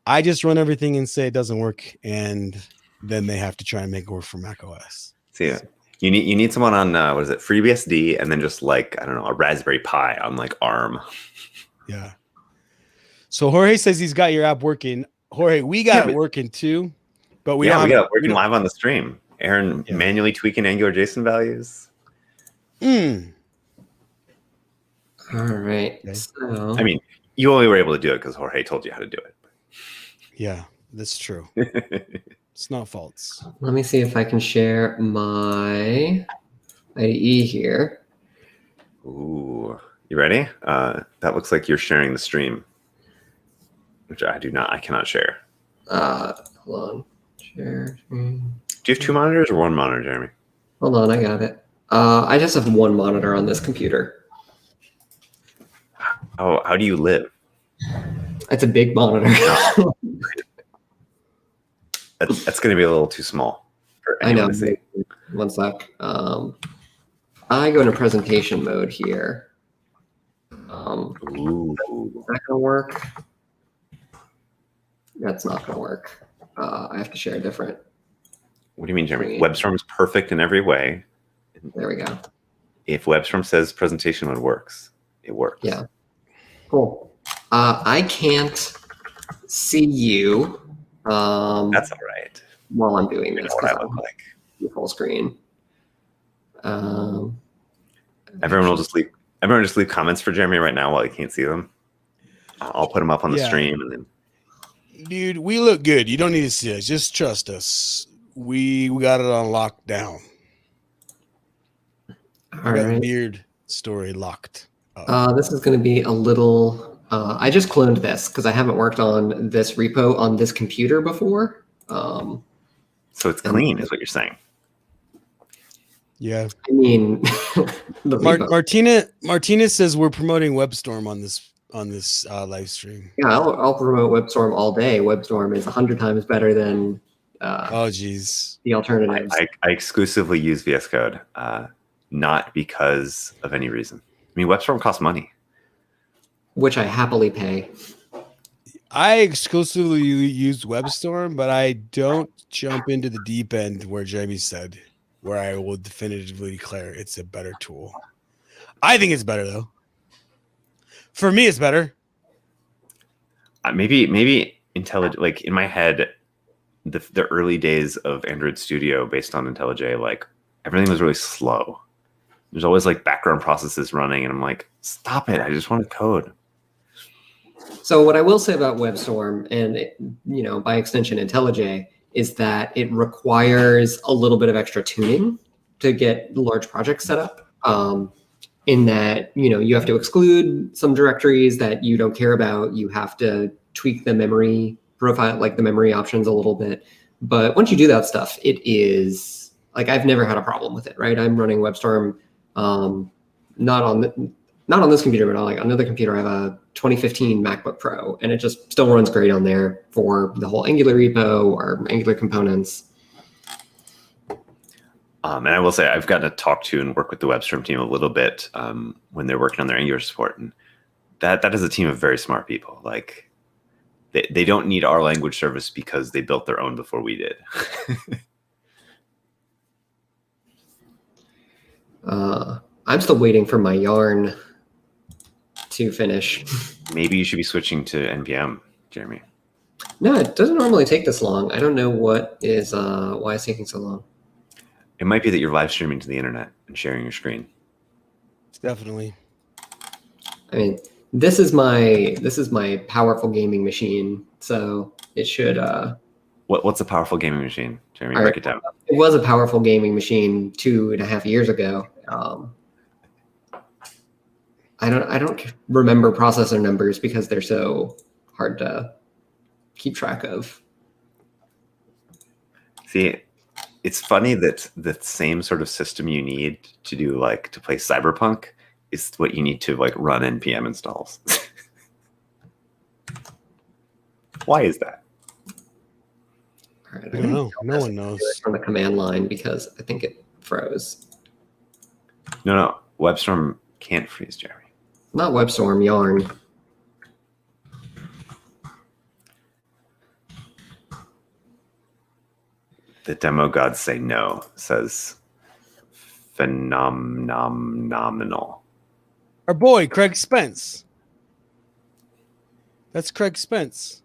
I just run everything and say it doesn't work, and then they have to try and make it work for Mac OS. See, you need someone on what is it, FreeBSD, and then just like, I don't know, a Raspberry Pi on like ARM. Yeah. So Jorge says he's got your app working. Jorge, we got it working too, but we got it working don't. live on the stream. Aaron manually tweaking Angular JSON values. All right. Okay. So I mean, you only were able to do it because Jorge told you how to do it. Yeah, that's true. It's not false. let me see if I can share my IDE here. Ooh, you ready? That looks like you're sharing the stream, which I do not. I cannot share. Hold on. Share screen. Do you have two monitors or one monitor, Jeremy? Hold on, I got it. I just have one monitor on this computer. Oh, how do you live? It's a big monitor. That's going to be a little too small for I anyone know. to see. One sec. I go into presentation mode here. Ooh. Is that gonna work? That's not gonna work. I have to share a different. What do you mean, Jeremy? Screen. WebStorm is perfect in every way. There we go. If WebStorm says presentation mode works, it works. Yeah. Cool. I can't see you. That's all right. While I'm doing You this, know what because I look I'm like. full screen. Everyone will just leave. Everyone just leave comments for Jeremy right now while you can't see them. I'll put them up on the stream, and then. Dude, we look good. You don't need to see us. Just trust us. We got it on lockdown. All right. Beard story locked up. This is going to be a little. I just cloned this because I haven't worked on this repo on this computer before. So it's clean, is what you're saying. Yeah. I mean, Martina says we're promoting WebStorm on this live stream. Yeah, I'll promote WebStorm all day. WebStorm is 100 times better than oh geez, the alternatives. I exclusively use VS Code, not because of any reason. I mean, WebStorm costs money, which I happily pay. I exclusively use WebStorm, but I don't jump into the deep end where Jamie said, where I will definitively declare it's a better tool. I think it's better though. For me, it's better. Maybe IntelliJ. Like in my head, the early days of Android Studio based on IntelliJ, like everything was really slow. There's always like background processes running, and I'm like, stop it! I just want to code. So what I will say about WebStorm and by extension IntelliJ is that it requires a little bit of extra tuning to get large projects set up. In that, you have to exclude some directories that you don't care about. You have to tweak the memory profile, like the memory options a little bit. But once you do that stuff, it is like, I've never had a problem with it, right? I'm running WebStorm, not on this computer, but on like another computer. I have a 2015 MacBook Pro, and it just still runs great on there for the whole Angular repo or Angular components. And I will say I've gotten to talk to and work with the WebStorm team a little bit when they're working on their Angular support, and that is a team of very smart people. Like they don't need our language service because they built their own before we did. I'm still waiting for my yarn to finish. Maybe you should be switching to NPM, Jeremy. No, it doesn't normally take this long. I don't know why it's taking so long. It might be that you're live streaming to the internet and sharing your screen. Definitely. I mean, this is my powerful gaming machine, so it should. What's a powerful gaming machine, Jeremy? Break it down. It was a powerful gaming machine 2.5 years ago. I don't remember processor numbers because they're so hard to keep track of. See, it's funny that the same sort of system you need to do to play Cyberpunk is what you need to run npm installs. Why is that? All right, I don't know. No one knows. From the command line because I think it froze. No, WebStorm can't freeze, Jeremy. Not WebStorm, Yarn. The demo gods say no, says phenomenal. Our boy, Craig Spence. That's Craig Spence.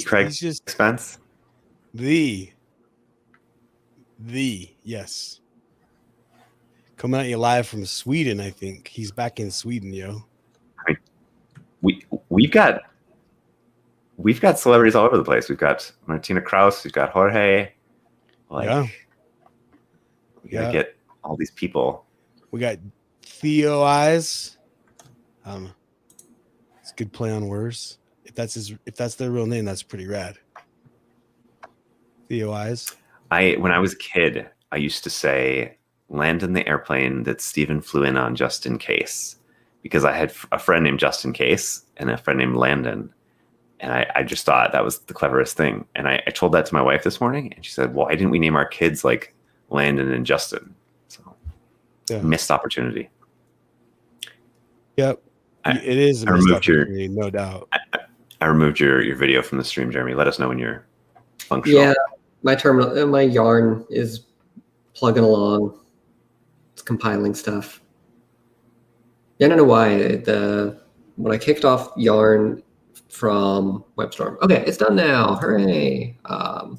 Craig Spence? The, yes. Coming at you live from Sweden, I think. He's back in Sweden, yo. I mean, we've got celebrities all over the place. We've got Martina Kraus, we've got Jorge. We gotta get all these people. We got Theo Eyes. It's a good play on words. If that's their real name, that's pretty rad. Theo Eyes. When I was a kid, I used to say, land in the airplane that Steven flew in on just in case. Because I had a friend named Just in Case and a friend named Landon. And I just thought that was the cleverest thing. And I told that to my wife this morning, and she said, why didn't we name our kids like Landon and Justin? So missed opportunity. Yep. It is a missed opportunity, no doubt. I removed your video from the stream, Jeremy. Let us know when you're functional. Yeah, my yarn is plugging along. It's compiling stuff. I don't know why when I kicked off yarn from WebStorm. Okay, it's done now. Hooray! Go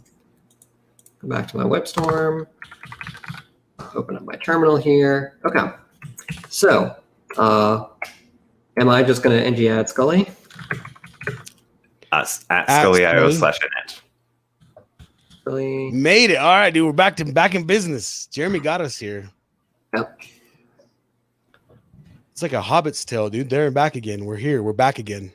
back to my WebStorm. Open up my terminal here. Okay, so am I just going to ng add Scully? At Scully.io/init. Scully. Made it. All right, dude. We're back in business. Jeremy got us here. Yep. It's like a Hobbit's tale, dude. There and back again. We're here. We're back again.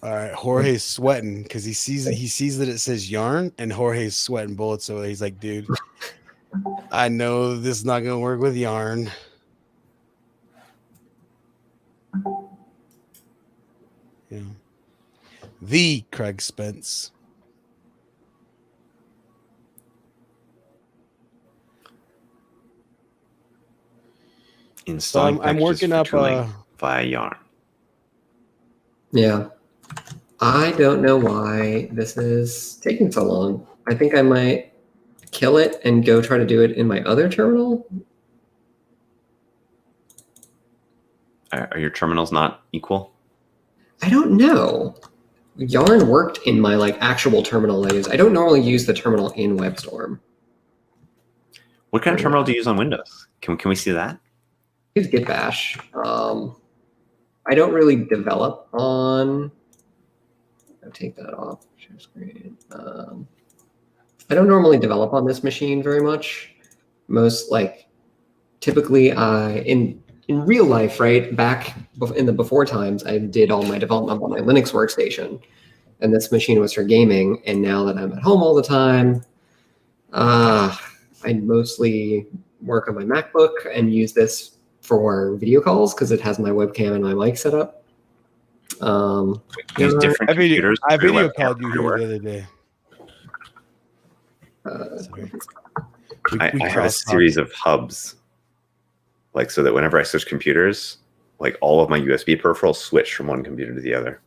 All right, Jorge's sweating because he sees that it says yarn, and Jorge's sweating bullets. So he's like, dude, I know this is not gonna work with yarn. Yeah. The Craig Spence. Installing So I'm working up via yarn. Yeah. I don't know why this is taking so long. I think I might kill it and go try to do it in my other terminal. Are your terminals not equal? I don't know. Yarn worked in my actual terminal I use. I don't normally use the terminal in WebStorm. What kind of terminal do you use on Windows? Can we see that? I use Git Bash. I don't really develop on. I'll take that off. Share screen. I don't normally develop on this machine very much. Typically, in real life, right back in the before times, I did all my development on my Linux workstation, and this machine was for gaming. And now that I'm at home all the time, I mostly work on my MacBook and use this for video calls because it has my webcam and my mic set up. Use different computers. I video called you here the other day. I have a series of hubs, so that whenever I switch computers, all of my USB peripherals switch from one computer to the other.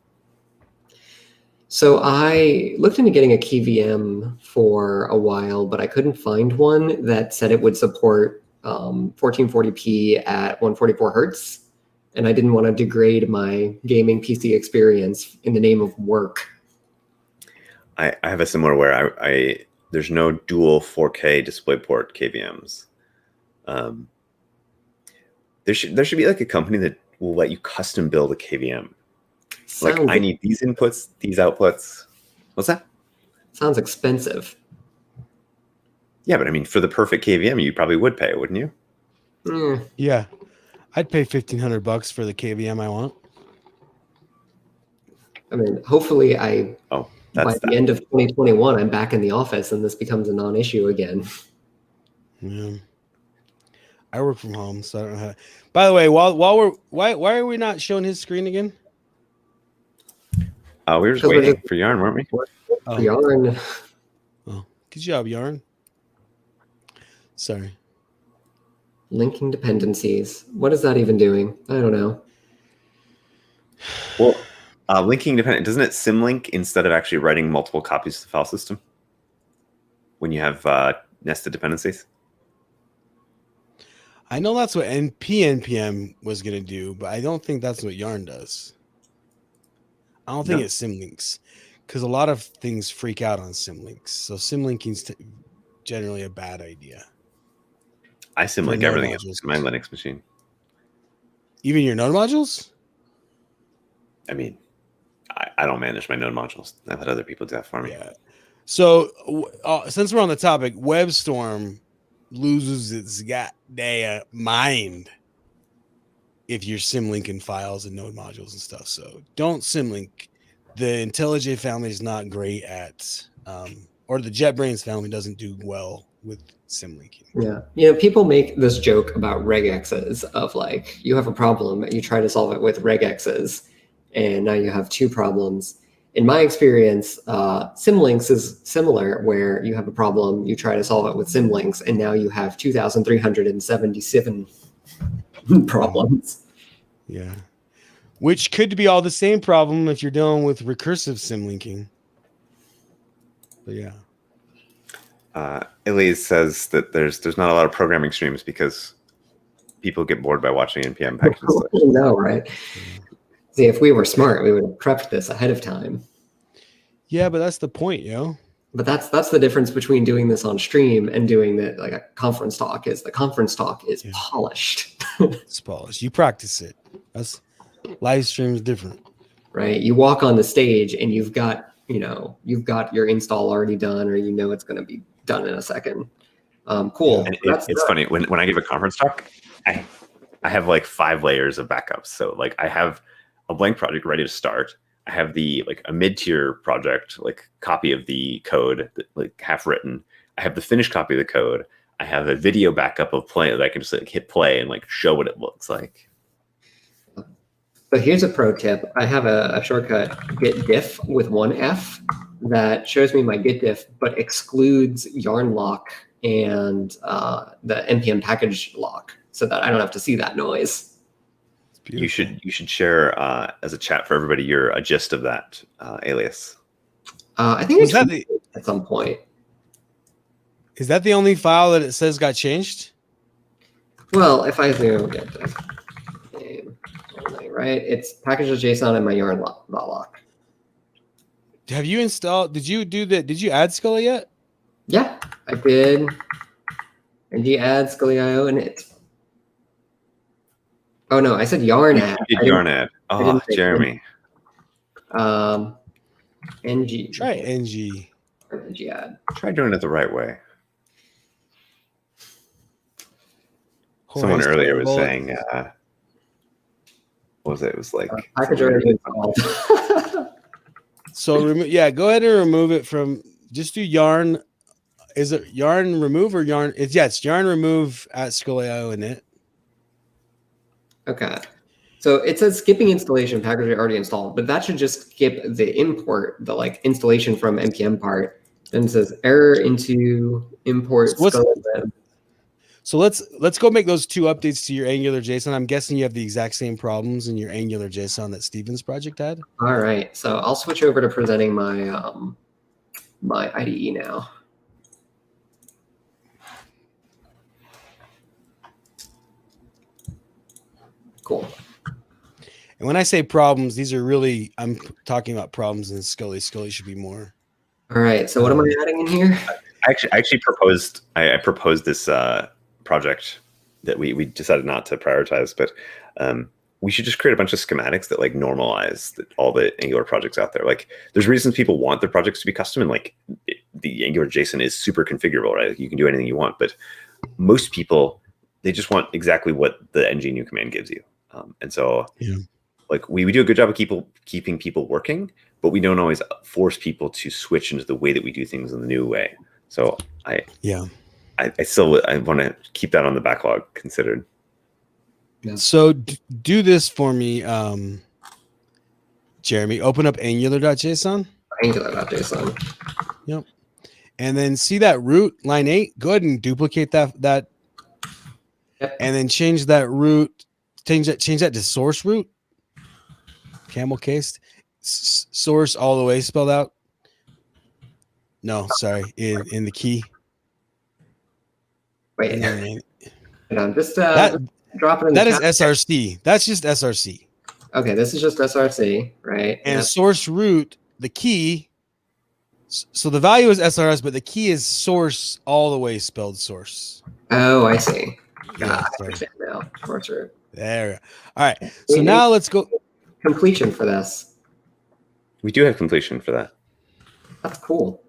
So I looked into getting a key VM for a while, but I couldn't find one that said it would support 1440p at 144 hertz. And I didn't want to degrade my gaming PC experience in the name of work. I have a similar where there's no dual 4K DisplayPort KVMs. There should be a company that will let you custom build a KVM. I need these inputs, these outputs. What's that? Sounds expensive. Yeah, but I mean, for the perfect KVM, you probably would pay, wouldn't you? Yeah, I'd pay $1,500 for the KVM I want. I mean, hopefully, by the end of 2021, I'm back in the office and this becomes a non-issue again. Yeah. I work from home, so I don't know how. By the way, why are we not showing his screen again? We were just waiting for Yarn, weren't we? Yarn. Oh, good job, Yarn. Sorry. Linking dependencies. What is that even doing? I don't know. Well, linking dependent, doesn't it symlink instead of actually writing multiple copies to the file system when you have nested dependencies? I know that's what npm was going to do, but I don't think that's what Yarn does. I don't think it symlinks because a lot of things freak out on symlinks. So symlinking's generally a bad idea. I symlink everything in my Linux machine. Even your node modules? I mean, I don't manage my node modules. I let other people do that for me. Yeah. So since we're on the topic, WebStorm loses its goddamn mind if you're symlinking files and node modules and stuff. So don't symlink. The IntelliJ family is not great at, or the JetBrains family doesn't do well with symlinking. Yeah. People make this joke about regexes of you have a problem, you try to solve it with regexes, and now you have two problems. In my experience, symlinks is similar, where you have a problem, you try to solve it with symlinks, and now you have 2,377 problems. Yeah. Which could be all the same problem if you're dealing with recursive symlinking. But yeah. Elise says that there's not a lot of programming streams because people get bored by watching npm package installation. No, right? See, if we were smart, we would have prepped this ahead of time. Yeah, but that's the point, yo. But that's the difference between doing this on stream and doing the like a conference talk. Is the conference talk is polished. It's polished. You practice it. That's live stream is different, right? You walk on the stage and you've got your install already done, or it's going to be done in a second. Cool. And it's funny when I give a conference talk, I have like 5 layers of backups. So like I have a blank project ready to start. I have the like a mid-tier project, like copy of the code, like half written. I have the finished copy of the code. I have a video backup of play that I can just like hit play and like show what it looks like. So here's a pro tip. I have a shortcut, git diff with 1 F, that shows me my git diff, but excludes yarn lock and the npm package lock, so that I don't have to see that noise. You should share as a chat for everybody a gist of that alias. I think it's at some point. Is that the only file that it says got changed? Well, if I zoom get diff name only, right? It's packages.json and my yarn lock. Have you installed? Did you add Scully yet? Yeah, I did. And you add Scully.io in it. Oh no, I said yarn add. You did yarn add. Oh, Jeremy. ng. Try ng. Ng add. Try doing it the right way. Someone earlier was saying, what was it? It was like package already installed. So go ahead and remove it from. Just do yarn. Is it yarn remove or yarn? It's yarn remove at Scully.io in it. Okay. So it says skipping installation, package already installed, but that should just skip the import, the like installation from npm part. Then it says error into import. So let's go make those 2 updates to your Angular JSON. I'm guessing you have the exact same problems in your Angular JSON that Steven's project had. All right. So I'll switch over to presenting my my IDE now. Cool. And when I say problems, these are really, I'm talking about problems in Scully. Scully should be more. All right. So what am I adding in here? I actually proposed. I proposed this project that we decided not to prioritize, but we should just create a bunch of schematics that like normalize all the Angular projects out there. Like, there's reasons people want their projects to be custom, and like the Angular JSON is super configurable, right? Like, you can do anything you want, but most people, they just want exactly what the ng new command gives you. And so, like we do a good job of keeping people working, but we don't always force people to switch into the way that we do things in the new way. So I still want to keep that on the backlog considered. Yeah. So do this for me, Jeremy. Open up angular.json. Angular.json. Yep. And then see that root line 8. Go ahead and duplicate that. Yep. And then change that root. Change that to source root. Camel cased. Source all the way spelled out. No, sorry, in the key. Wait, just drop it in that the is chat. SRC. That's just SRC. Okay, this is just SRC, right? And source root, the key. So the value is SRS, but the key is source all the way spelled source. Oh, I see. Yeah, I understand now. Source root. There. All right. So now let's go. Completion for this. We do have completion for that. That's cool.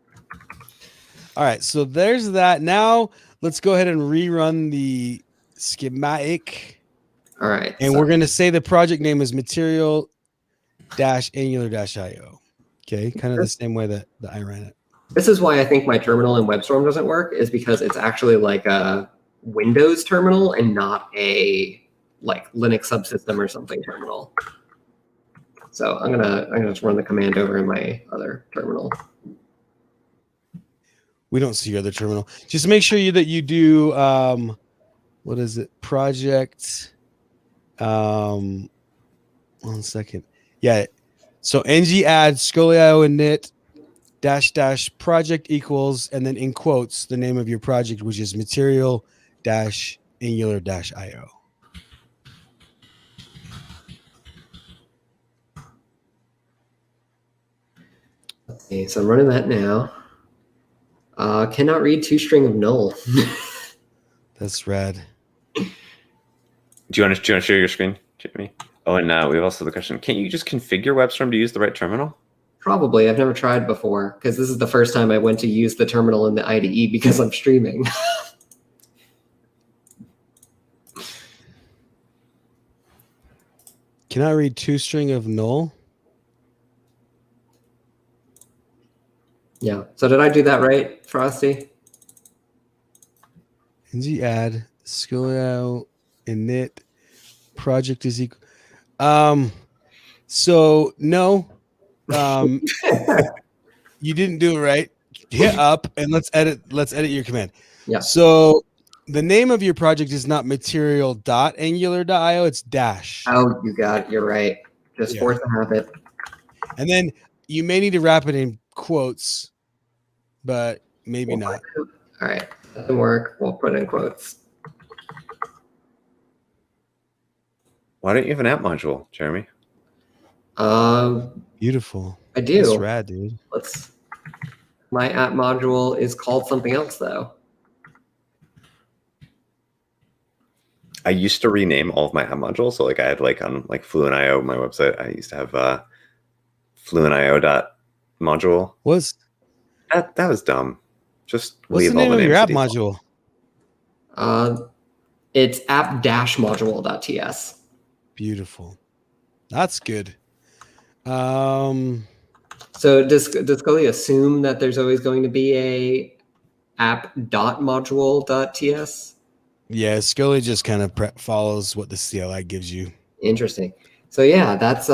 All right. So there's that. Now let's go ahead and rerun the schematic. All right. And we're going to say the project name is material-angular-io. Okay. Kind of the same way that I ran it. This is why I think my terminal in WebStorm doesn't work, is because it's actually like a Windows terminal and not a like Linux subsystem or something terminal. So I'm gonna just run the command over in my other terminal. We don't see your other terminal. Just make sure that you do what is it? Project. 1 second. Yeah. So ng add Scully.io init -- project equals, and then in quotes, the name of your project, which is material -angular-io. Okay, so I'm running that now. Cannot read toString of null. That's rad. Do you want to share your screen, Jamie? Oh, and we have also the question: can't you just configure WebStorm to use the right terminal? Probably. I've never tried before because this is the first time I went to use the terminal in the IDE because I'm streaming. Can I read toString of null? Yeah. So did I do that right, Frosty? ng add Scully init project is equal. So no, you didn't do it right. Hit up and let's edit your command. Yeah. So the name of your project is not material.angular.io, it's dash. Oh, you got it. You're right. Just force the habit. And then you may need to wrap it in quotes, but maybe not. All right. Doesn't work. We'll put in quotes. Why don't you have an app module, Jeremy? Beautiful. I do. That's rad, dude. My app module is called something else, though. I used to rename all of my app modules. So like I had on Fluent.io, my website, I used to have Fluent.io.module. That was dumb. Just what's leave the name all the of your names app to default. module? It's app-module.ts. Beautiful. That's good. So does Scully assume that there's always going to be a app.module.ts? Yeah, Scully just kind of follows what the CLI gives you. Interesting. So yeah, that's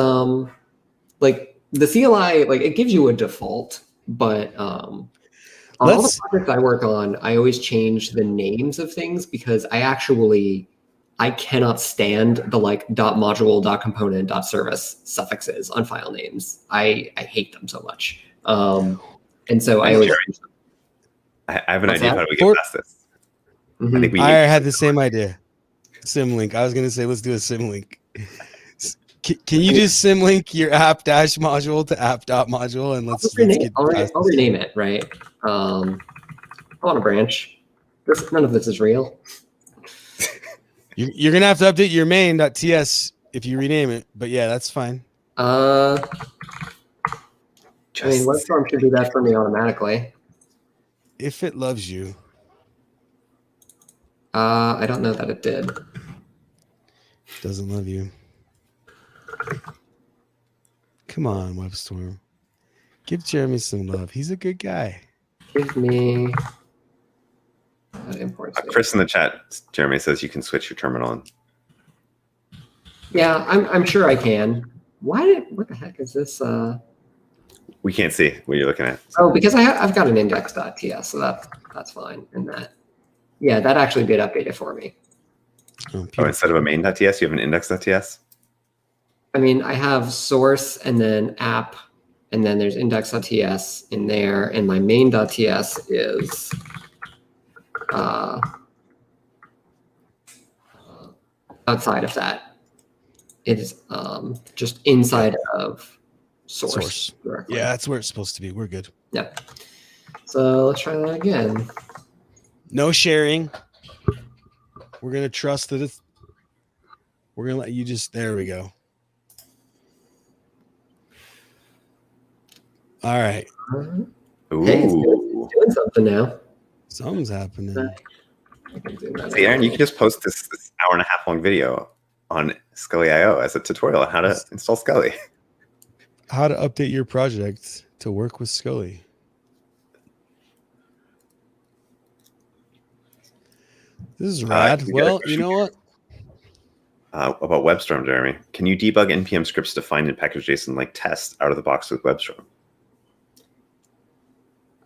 like the CLI, like it gives you a default, but on all the projects I work on, I always change the names of things because I cannot stand the .module, .component, .service suffixes on file names. I hate them so much. And so I always. I have an idea of how we get past this. Mm-hmm. I think I had the same idea. Symlink. I was going to say, let's do a symlink. Can you just symlink your app-module to app.module and let's get past I'll rename it, right? I want a branch. None of this is real. You're going to have to update your main.ts if you rename it, but yeah, that's fine. I mean, WebStorm should do that for me automatically. If it loves you. I don't know that it did. Doesn't love you. Come on, WebStorm. Give Jeremy some love. He's a good guy. Give me Chris in the chat, Jeremy says you can switch your terminal on. Yeah, I'm sure I can. What the heck is this? We can't see what you're looking at. Oh, because I've got an index.ts, so that's fine. And that actually did update it for me. Oh, instead of a main.ts, you have an index.ts? I mean, I have source and then app, and then there's index.ts in there, and my main.ts is outside of that. It is just inside of source. Directly. Yeah, that's where it's supposed to be. We're good. Yep. So let's try that again. No sharing. We're going to trust that we're going to let you there we go. All right. Ooh. Hey, it's doing something now. Something's happening. See, Aaron, you can just post this hour and a half long video on Scully.io as a tutorial on how to install Scully. How to update your project to work with Scully. This is rad. Well, you know what? About WebStorm, Jeremy. Can you debug NPM scripts defined in package JSON like test out of the box with WebStorm?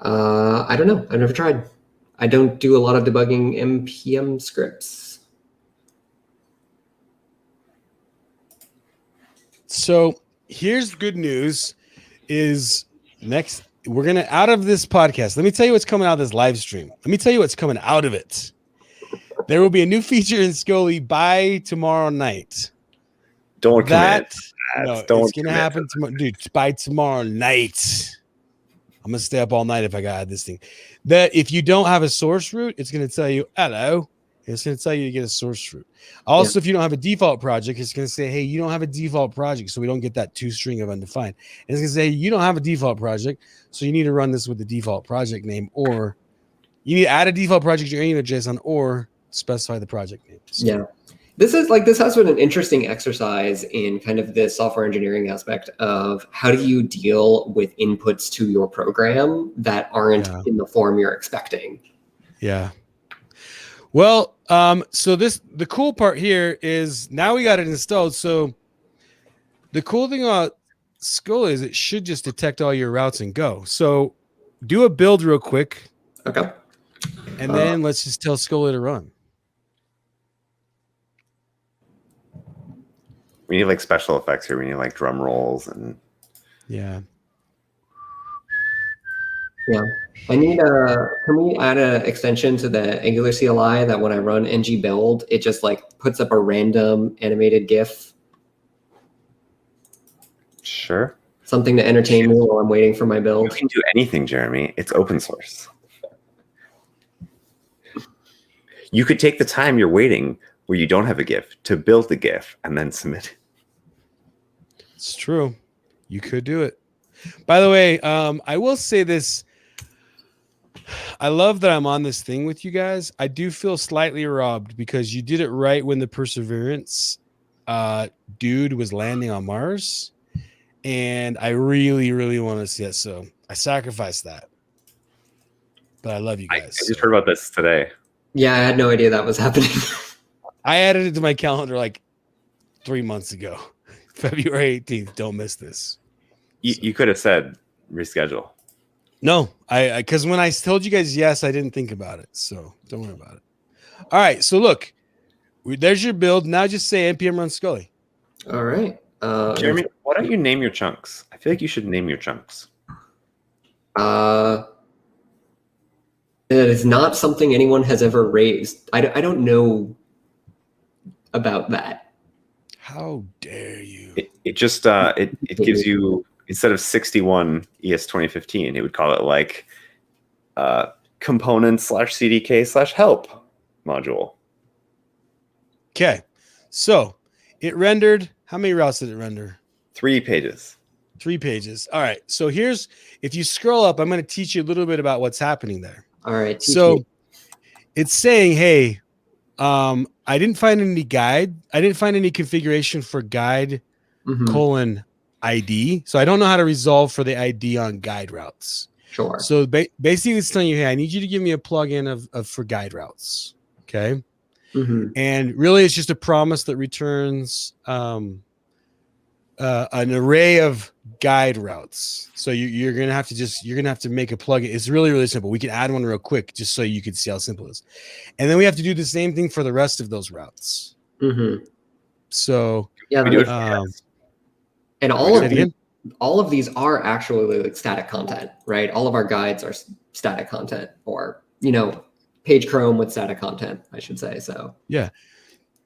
I don't know. I've never tried. I don't do a lot of debugging NPM scripts. So here's good news is next we're gonna out of this podcast. Let me tell you what's coming out of this live stream. Let me tell you what's coming out of it. There will be a new feature in Scully by tomorrow night. Don't commit. No, Don't it's gonna happen tomorrow, dude. By tomorrow night, I'm gonna stay up all night if I gotta add this thing. That if you don't have a source root, it's gonna tell you hello. It's gonna tell you to get a source root. Also, if you don't have a default project, it's gonna say, hey, you don't have a default project, so we don't get that string of undefined. And it's gonna say you don't have a default project, so you need to run this with the default project name, or you need to add a default project to your Angular.json, or specify the project name. So, yeah. This has been an interesting exercise in kind of the software engineering aspect of how do you deal with inputs to your program that aren't in the form you're expecting. Yeah. Well, so the cool part here is now we got it installed. So the cool thing about Scully is it should just detect all your routes and go. So do a build real quick. Okay. And then let's just tell Scully to run. We need like special effects here. We need like drum rolls and yeah. I need can we add an extension to the Angular CLI that when I run ng build, it just like puts up a random animated GIF? Sure. Something to entertain me while I'm waiting for my build. You can do anything, Jeremy. It's open source. You could take the time you're waiting where you don't have a GIF to build the GIF and then submit it. It's true. You could do it. By the way, I will say this. I love that I'm on this thing with you guys. I do feel slightly robbed because you did it right when the Perseverance dude was landing on Mars. And I really, really want to see it. So I sacrificed that. But I love you guys. I just heard about this today. Yeah, I had no idea that was happening. I added it to my calendar like 3 months ago. February 18th. Don't miss this. You could have said reschedule. No, I because when I told you guys yes, I didn't think about it. So don't worry about it. All right. So look, there's your build. Now just say npm run Scully. All right. Jeremy, why don't you name your chunks? I feel like you should name your chunks. It is not something anyone has ever raised. I don't know about that. How dare you? It just it gives you, instead of 61 ES 2015, it would call it like component/CDK/help module. Okay, so it rendered. How many routes did it render? 3 pages. 3 pages. All right. So here's, if you scroll up, I'm going to teach you a little bit about what's happening there. All right. So it's saying, hey, I didn't find any guide. I didn't find any configuration for guide :ID. So I don't know how to resolve for the ID on guide routes. Sure. So basically it's telling you, hey, I need you to give me a plugin of for guide routes. Okay. And really it's just a promise that returns an array of guide routes. So you're going to have to make a plugin. It's really, really simple. We can add one real quick just so you can see how simple it is. And then we have to do the same thing for the rest of those routes. So yeah, and all of these are actually like static content, right? All of our guides are static content, or, page Chrome with static content, I should say. So yeah.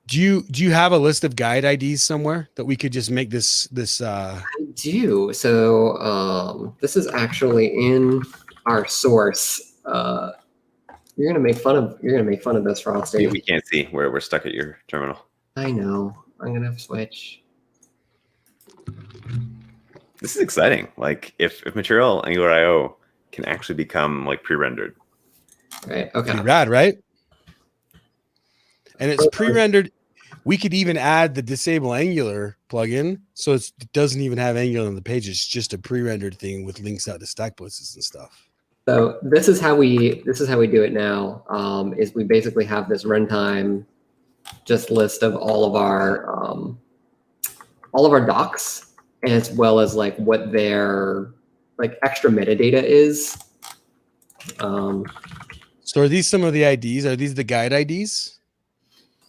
Do you have a list of guide IDs somewhere that we could just make this? I do. So this is actually in our source. You're gonna make fun of this, Frosty. We can't see where we're stuck at your terminal. I know. I'm gonna switch. This is exciting. Like if Material Angular IO can actually become like pre-rendered. Right. Okay. Pretty rad, right? And it's pre-rendered. We could even add the disable Angular plugin, so it doesn't even have Angular on the page. It's just a pre-rendered thing with links out to stack places and stuff. So this is how we do it now. Is we basically have this runtime just list of all of our docs, as well as like what their like extra metadata is. So are these some of the IDs? Are these the guide IDs?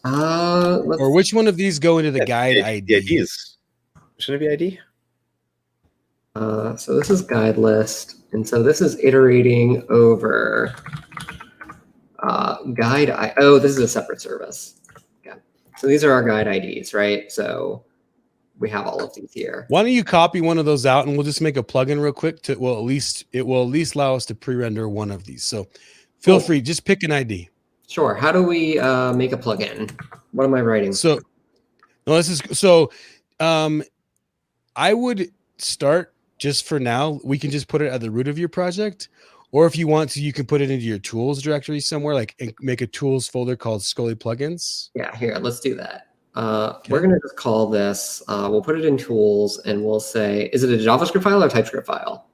Or which one of these go into the guide ID? The IDs. Shouldn't it be ID? So this is guide list. And so this is iterating over guide. This is a separate service. Okay. So these are our guide IDs, right? So we have all of these here. Why don't you copy one of those out and we'll just make a plugin real quick it will at least allow us to pre-render one of these. So feel free, just pick an ID. Sure. How do we make a plugin? What am I writing? So I would start just for now. We can just put it at the root of your project. Or if you want to, you can put it into your tools directory somewhere, like and make a tools folder called Scully plugins. Yeah, here, let's do that. We're going to just call this, we'll put it in tools and we'll say, is it a JavaScript file or a TypeScript file?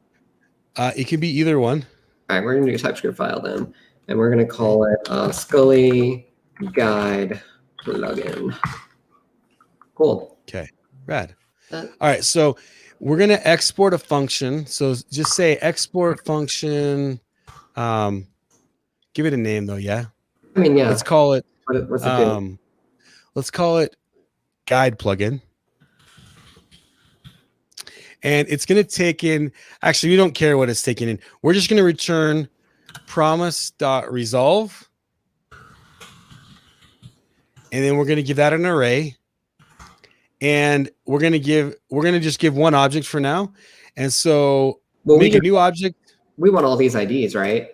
It can be either one. All right, we're going to do a TypeScript file then. And we're going to call it Scully guide plugin. Cool. Okay, rad. All right, so we're going to export a function. So just say export function. Give it a name though, yeah? I mean, yeah. Let's call it. What's it do? Let's call it guide plugin. And it's going to take in, actually, we don't care what it's taking in. We're just going to return promise.resolve. And then we're going to give that an array. And we're going to just give one object for now. And so make a new object. We want all these IDs, right?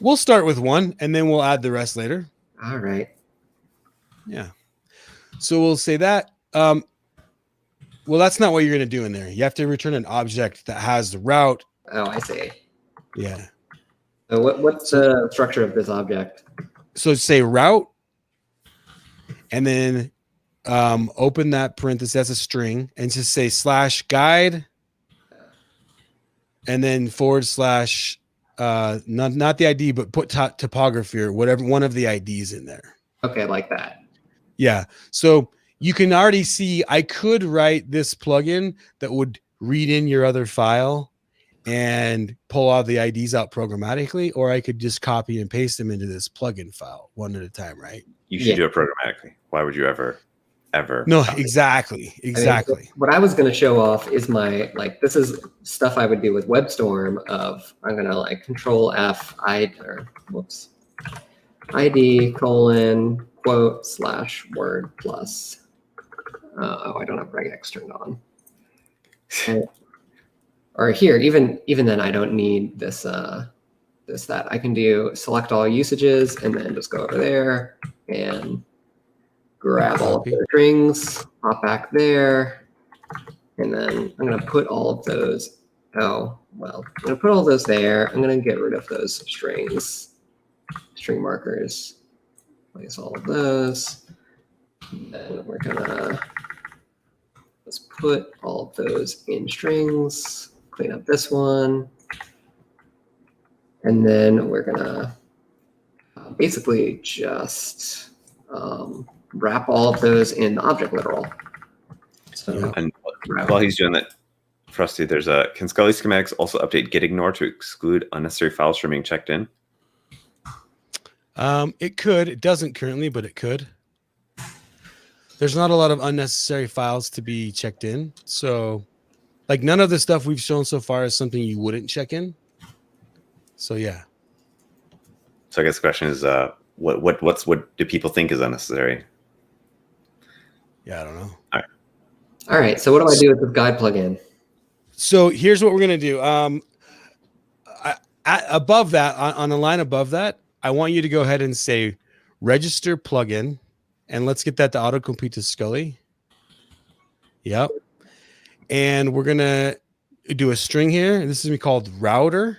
We'll start with one and then we'll add the rest later. All right. Yeah. So we'll say that. Well, that's not what you're going to do in there. You have to return an object that has the route. Oh, I see. Yeah. So what's the structure of this object? So say route, and then open that parenthesis as a string, and just say /guide, and then / not the ID, but put topography or whatever one of the IDs in there. Okay, like that. Yeah. So you can already see I could write this plugin that would read in your other file and pull all the IDs out programmatically, or I could just copy and paste them into this plugin file one at a time, right? You should do it programmatically. Why would you ever? No, exactly. I mean, what I was going to show off is my, this is stuff I would do with WebStorm of, I'm going to control F, ID quote /word plus. I don't have regex turned on. Or here, even then I don't need this, that. I can do select all usages and then just go over there and grab all of the strings, pop back there, and then I'm going to put all of those. I'm going to put all those there. I'm going to get rid of those strings, string markers. Place all of those. And then we're going to just put all of those in strings, clean up this one. And then we're going to basically just wrap all of those in the object literal. So, and while he's doing that, Frosty, there's can Scully schematics also update gitignore to exclude unnecessary files from being checked in? It could. It doesn't currently, but it could. There's not a lot of unnecessary files to be checked in. So, none of the stuff we've shown so far is something you wouldn't check in. So, yeah. So I guess the question is, what do people think is unnecessary? Yeah, I don't know. All right. So what do I do with this guide plugin? So here's what we're going to do. Above that, on the line above that, I want you to go ahead and say register plugin, and let's get that to autocomplete to Scully. Yep. And we're going to do a string here. This is going to be called router.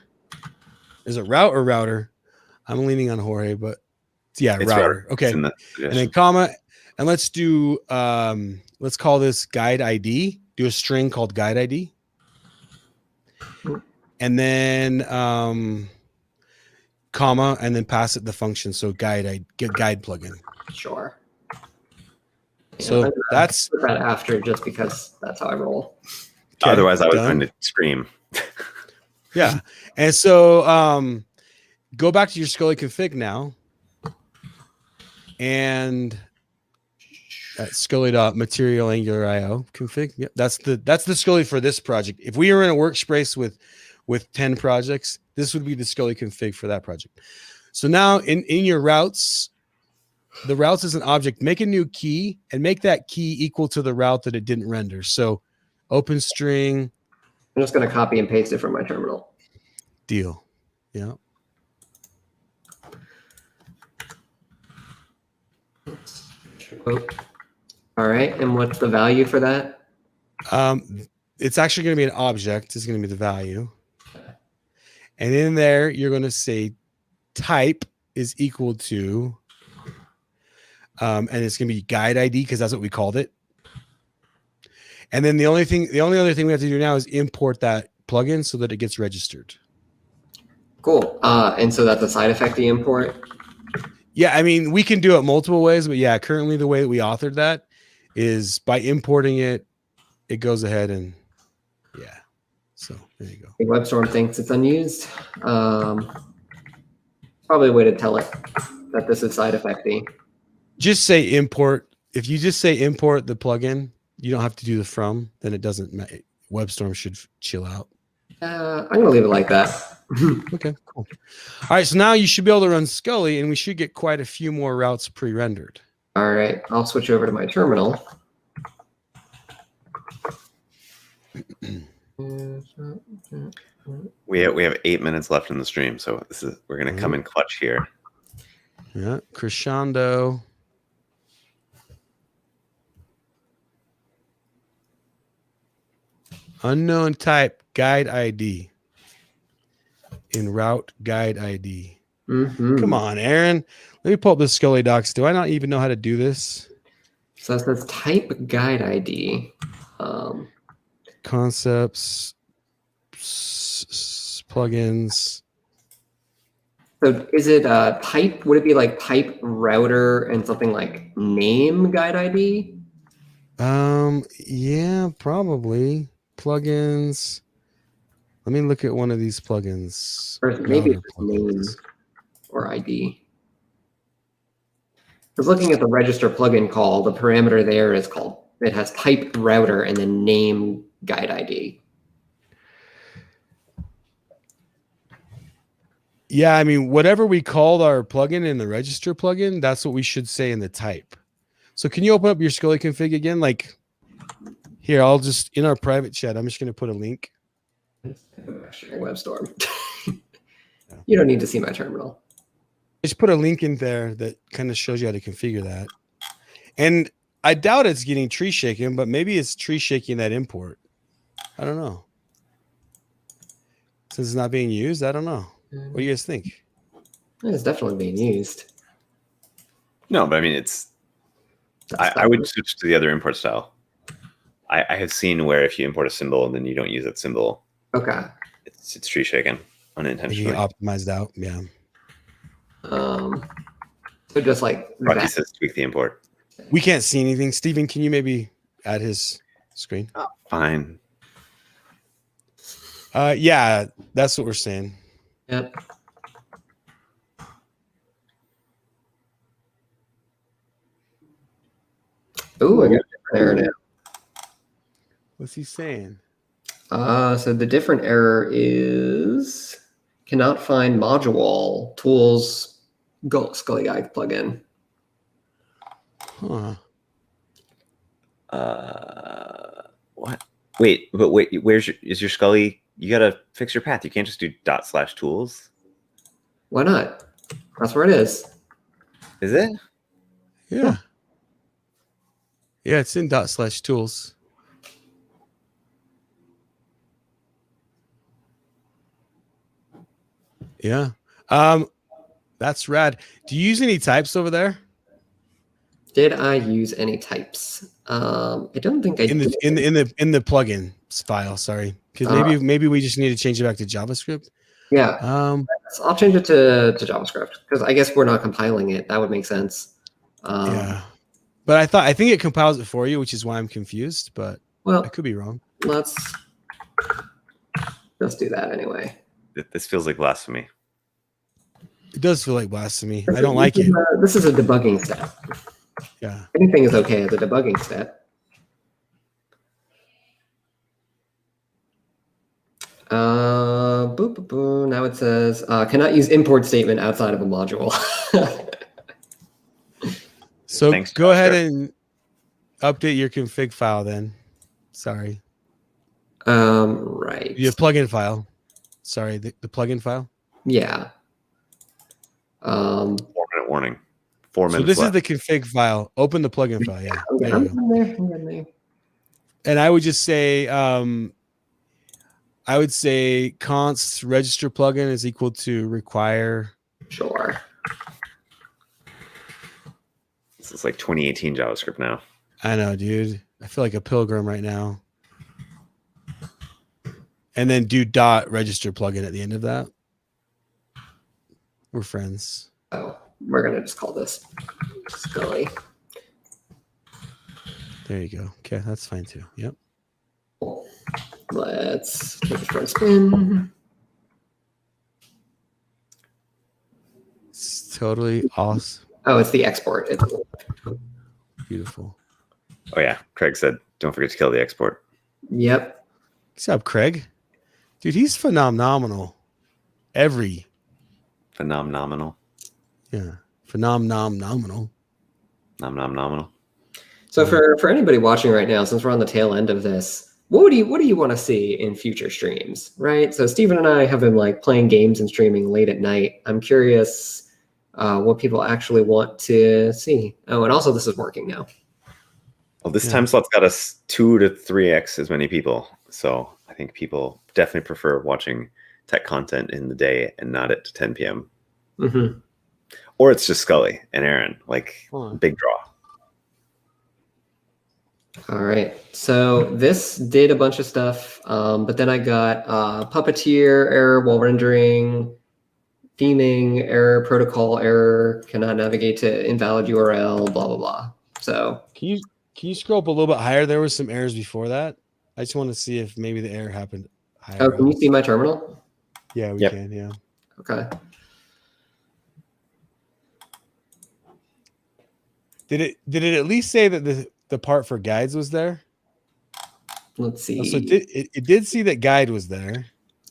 Is it route or router? I'm leaning on Jorge, but yeah, router. Okay. And then comma, and let's do, let's call this guide ID. Do a string called guide ID. And then comma, and then pass it the function. So guide plugin. Sure. So that's put that after, just because that's how I roll. Okay, otherwise I was going to scream. Yeah. And so go back to your Scully config now. And Scully.material angular IO config. Yep, that's the Scully for this project. If we were in a workspace with 10 projects, this would be the Scully config for that project. So now in your routes, the routes is an object. Make a new key and make that key equal to the route that it didn't render. So open string. I'm just going to copy and paste it from my terminal. Deal. Yeah. Oh. All right. And what's the value for that? It's actually going to be an object. It's going to be the value. And in there, you're going to say type is equal to, and it's going to be guide ID because that's what we called it. And then the only other thing we have to do now is import that plugin so that it gets registered. Cool. And so that's a side effect, the import. Yeah, I mean, we can do it multiple ways, but yeah, currently the way that we authored that is by importing it, it goes ahead and yeah. So there you go. WebStorm thinks it's unused. Probably a way to tell it that this is side effecty. Just say import. If you just say import the plugin, you don't have to do the from, then it doesn't matter. WebStorm should chill out. I'm going to leave it like that. Okay, cool. All right, so now you should be able to run Scully, and we should get quite a few more routes pre-rendered. All right, I'll switch over to my terminal. We have 8 minutes left in the stream, so we're gonna come in clutch here. Yeah, crescendo. Unknown type guide ID in route guide ID. Come on, Aaron. Let me pull up the Scully docs. Do I not even know how to do this? So it says type guide ID. Concepts, plugins. So is it type? Would it be like type router and something like name guide ID? Yeah, probably. Plugins. Let me look at one of these plugins. Or maybe it's name or ID. Because looking at the register plugin call, the parameter there is called, it has type router and then name guide ID. Yeah, I mean, whatever we called our plugin in the register plugin, that's what we should say in the type. So can you open up your Scully config again? Like here, I'll just, in our private chat, I'm just going to put a link. WebStorm. You don't need to see my terminal. Just put a link in there that kind of shows you how to configure that. And I doubt it's getting tree shaking, but maybe it's tree shaking that import. I don't know. Since it's not being used, I don't know. What do you guys think? It's definitely being used. No, but I mean, I would switch to the other import style. I have seen where if you import a symbol and then you don't use that symbol, okay, it's tree shaken unintentionally. You get optimized out, yeah. So just like Rocky says tweak the import. We can't see anything. Steven, can you maybe add his screen? Oh, fine. Yeah, that's what we're saying. Yep. Oh, I got a different error now. What's he saying? So the different error is cannot find module tools Scully Guide plugin. Huh. What? Wait, is your Scully? You gotta fix your path. You can't just do /tools. Why not? That's where it is. Is it? Yeah. Yeah, it's in /tools. Yeah. That's rad. Do you use any types over there? Did I use any types? I don't think I did. In the plugin file, sorry. Because maybe we just need to change it back to JavaScript. Yeah. I'll change it to JavaScript because I guess we're not compiling it. That would make sense. Yeah. But I think it compiles it for you, which is why I'm confused, but I could be wrong. Let's do that anyway. This feels like blasphemy. It does feel like blasphemy. I don't like it. This is a debugging step. Yeah. Anything is okay as a debugging step. Boop, boop, boop. Now it says cannot use import statement outside of a module. So Thanks, go ahead Josh. and update your config file then. Sorry. Right. Your plugin file. Sorry, the plugin file. Yeah. 4-minute warning. 4 So minutes this left. is the config file. Open the plugin file. Yeah. I'm There you go. getting there. And I would just say, I would say const register plugin is equal to require. Sure. This is like 2018 JavaScript now. I know, dude. I feel like a pilgrim right now. And then do dot register plugin at the end of that. We're friends. Oh, we're gonna just call this Scully. There you go. Okay, that's fine too. Yep. Let's take it for a spin. It's totally awesome. Oh, it's the export. It's Beautiful. Oh yeah, Craig said, "Don't forget to kill the export." Yep. What's up, Craig? Dude, he's phenomenal. Phenomenal. Yeah. Phenomenal. Nominal. So for anybody watching right now, since we're on the tail end of this, what do you want to see in future streams, right? So Steven and I have been like playing games and streaming late at night. I'm curious what people actually want to see. Oh, and also this is working now. Well, this time slot's got us 2 to 3x as many people. So I think people definitely prefer watching tech content in the day and not at 10 p.m. Mm-hmm. Or it's just Scully and Aaron, like big draw. All right. So this did a bunch of stuff, but then I got Puppeteer error while rendering, theming error, protocol error, cannot navigate to invalid URL, blah, blah, blah. So Can you scroll up a little bit higher? There was some errors before that. I just want to see if maybe the error happened higher. oh, can you see my terminal? Yeah, we Yep. can. Yeah. Okay. Did it at least say that the part for guides was there? Let's see. So it did see that guide was there.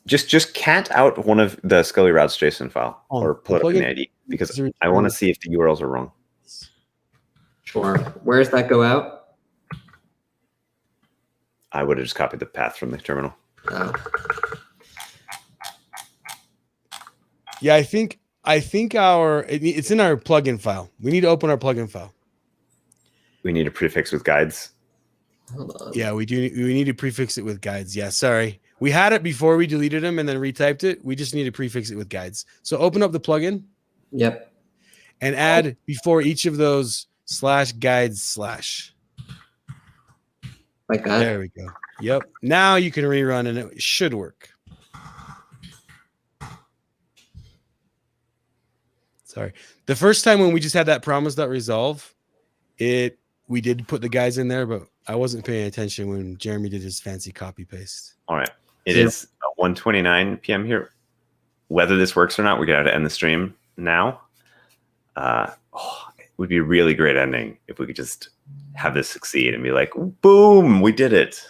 Just cat out one of the Scully routes JSON file or pull it up in plugin- the ID because Is there- I want to see if the URLs are wrong. Sure. Where does that go out? I would have just copied the path from the terminal. Oh. Yeah, I think it's in our plugin file. We need to open our plugin file. We need a prefix with guides. Hold on. Yeah, we do. We need to prefix it with guides. Yeah, sorry. We had it before we deleted them and then retyped it. We just need to prefix it with guides. So open up the plugin Yep. and add before each of those /guides/. Like that. There we go. Yep. Now you can rerun and it should work. Sorry. The first time when we just had that promise.resolve, we did put the guys in there, but I wasn't paying attention when Jeremy did his fancy copy paste. All right. It is 1:29 p.m. here. Whether this works or not, we're going to end the stream now. It would be a really great ending if we could just have this succeed and be like, boom, we did it.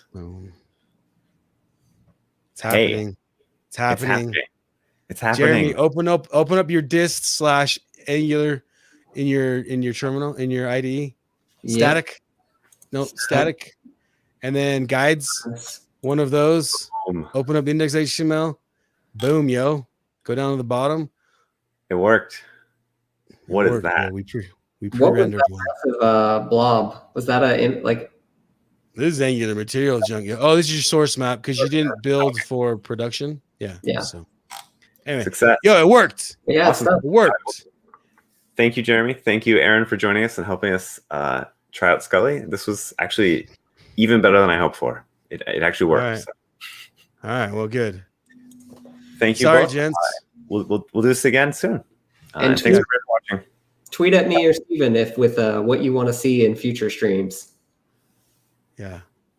It's happening. It's happening. It's happening. Jeremy, open up your dist/angular in your terminal, in your IDE. Yep. Static. No, static. And then guides. One of those. Boom. Open up index.html. Boom, yo. Go down to the bottom. It worked. What is that? Yeah, we What was pre-rendered that one. massive blob? Was that This is Angular material junk. Oh, this is your source map because you didn't build for production. Yeah. Yeah. So anyway, Success. yo, it worked. Yeah. Awesome. It worked. Thank you, Jeremy. Thank you, Aaron, for joining us and helping us try out Scully. This was actually even better than I hoped for. It actually worked. All right. So. All right. Well, good. Thank you. Sorry, both. gents. We'll do this again soon. And thanks for watching. Tweet at me or Steven with what you want to see in future streams. Yeah.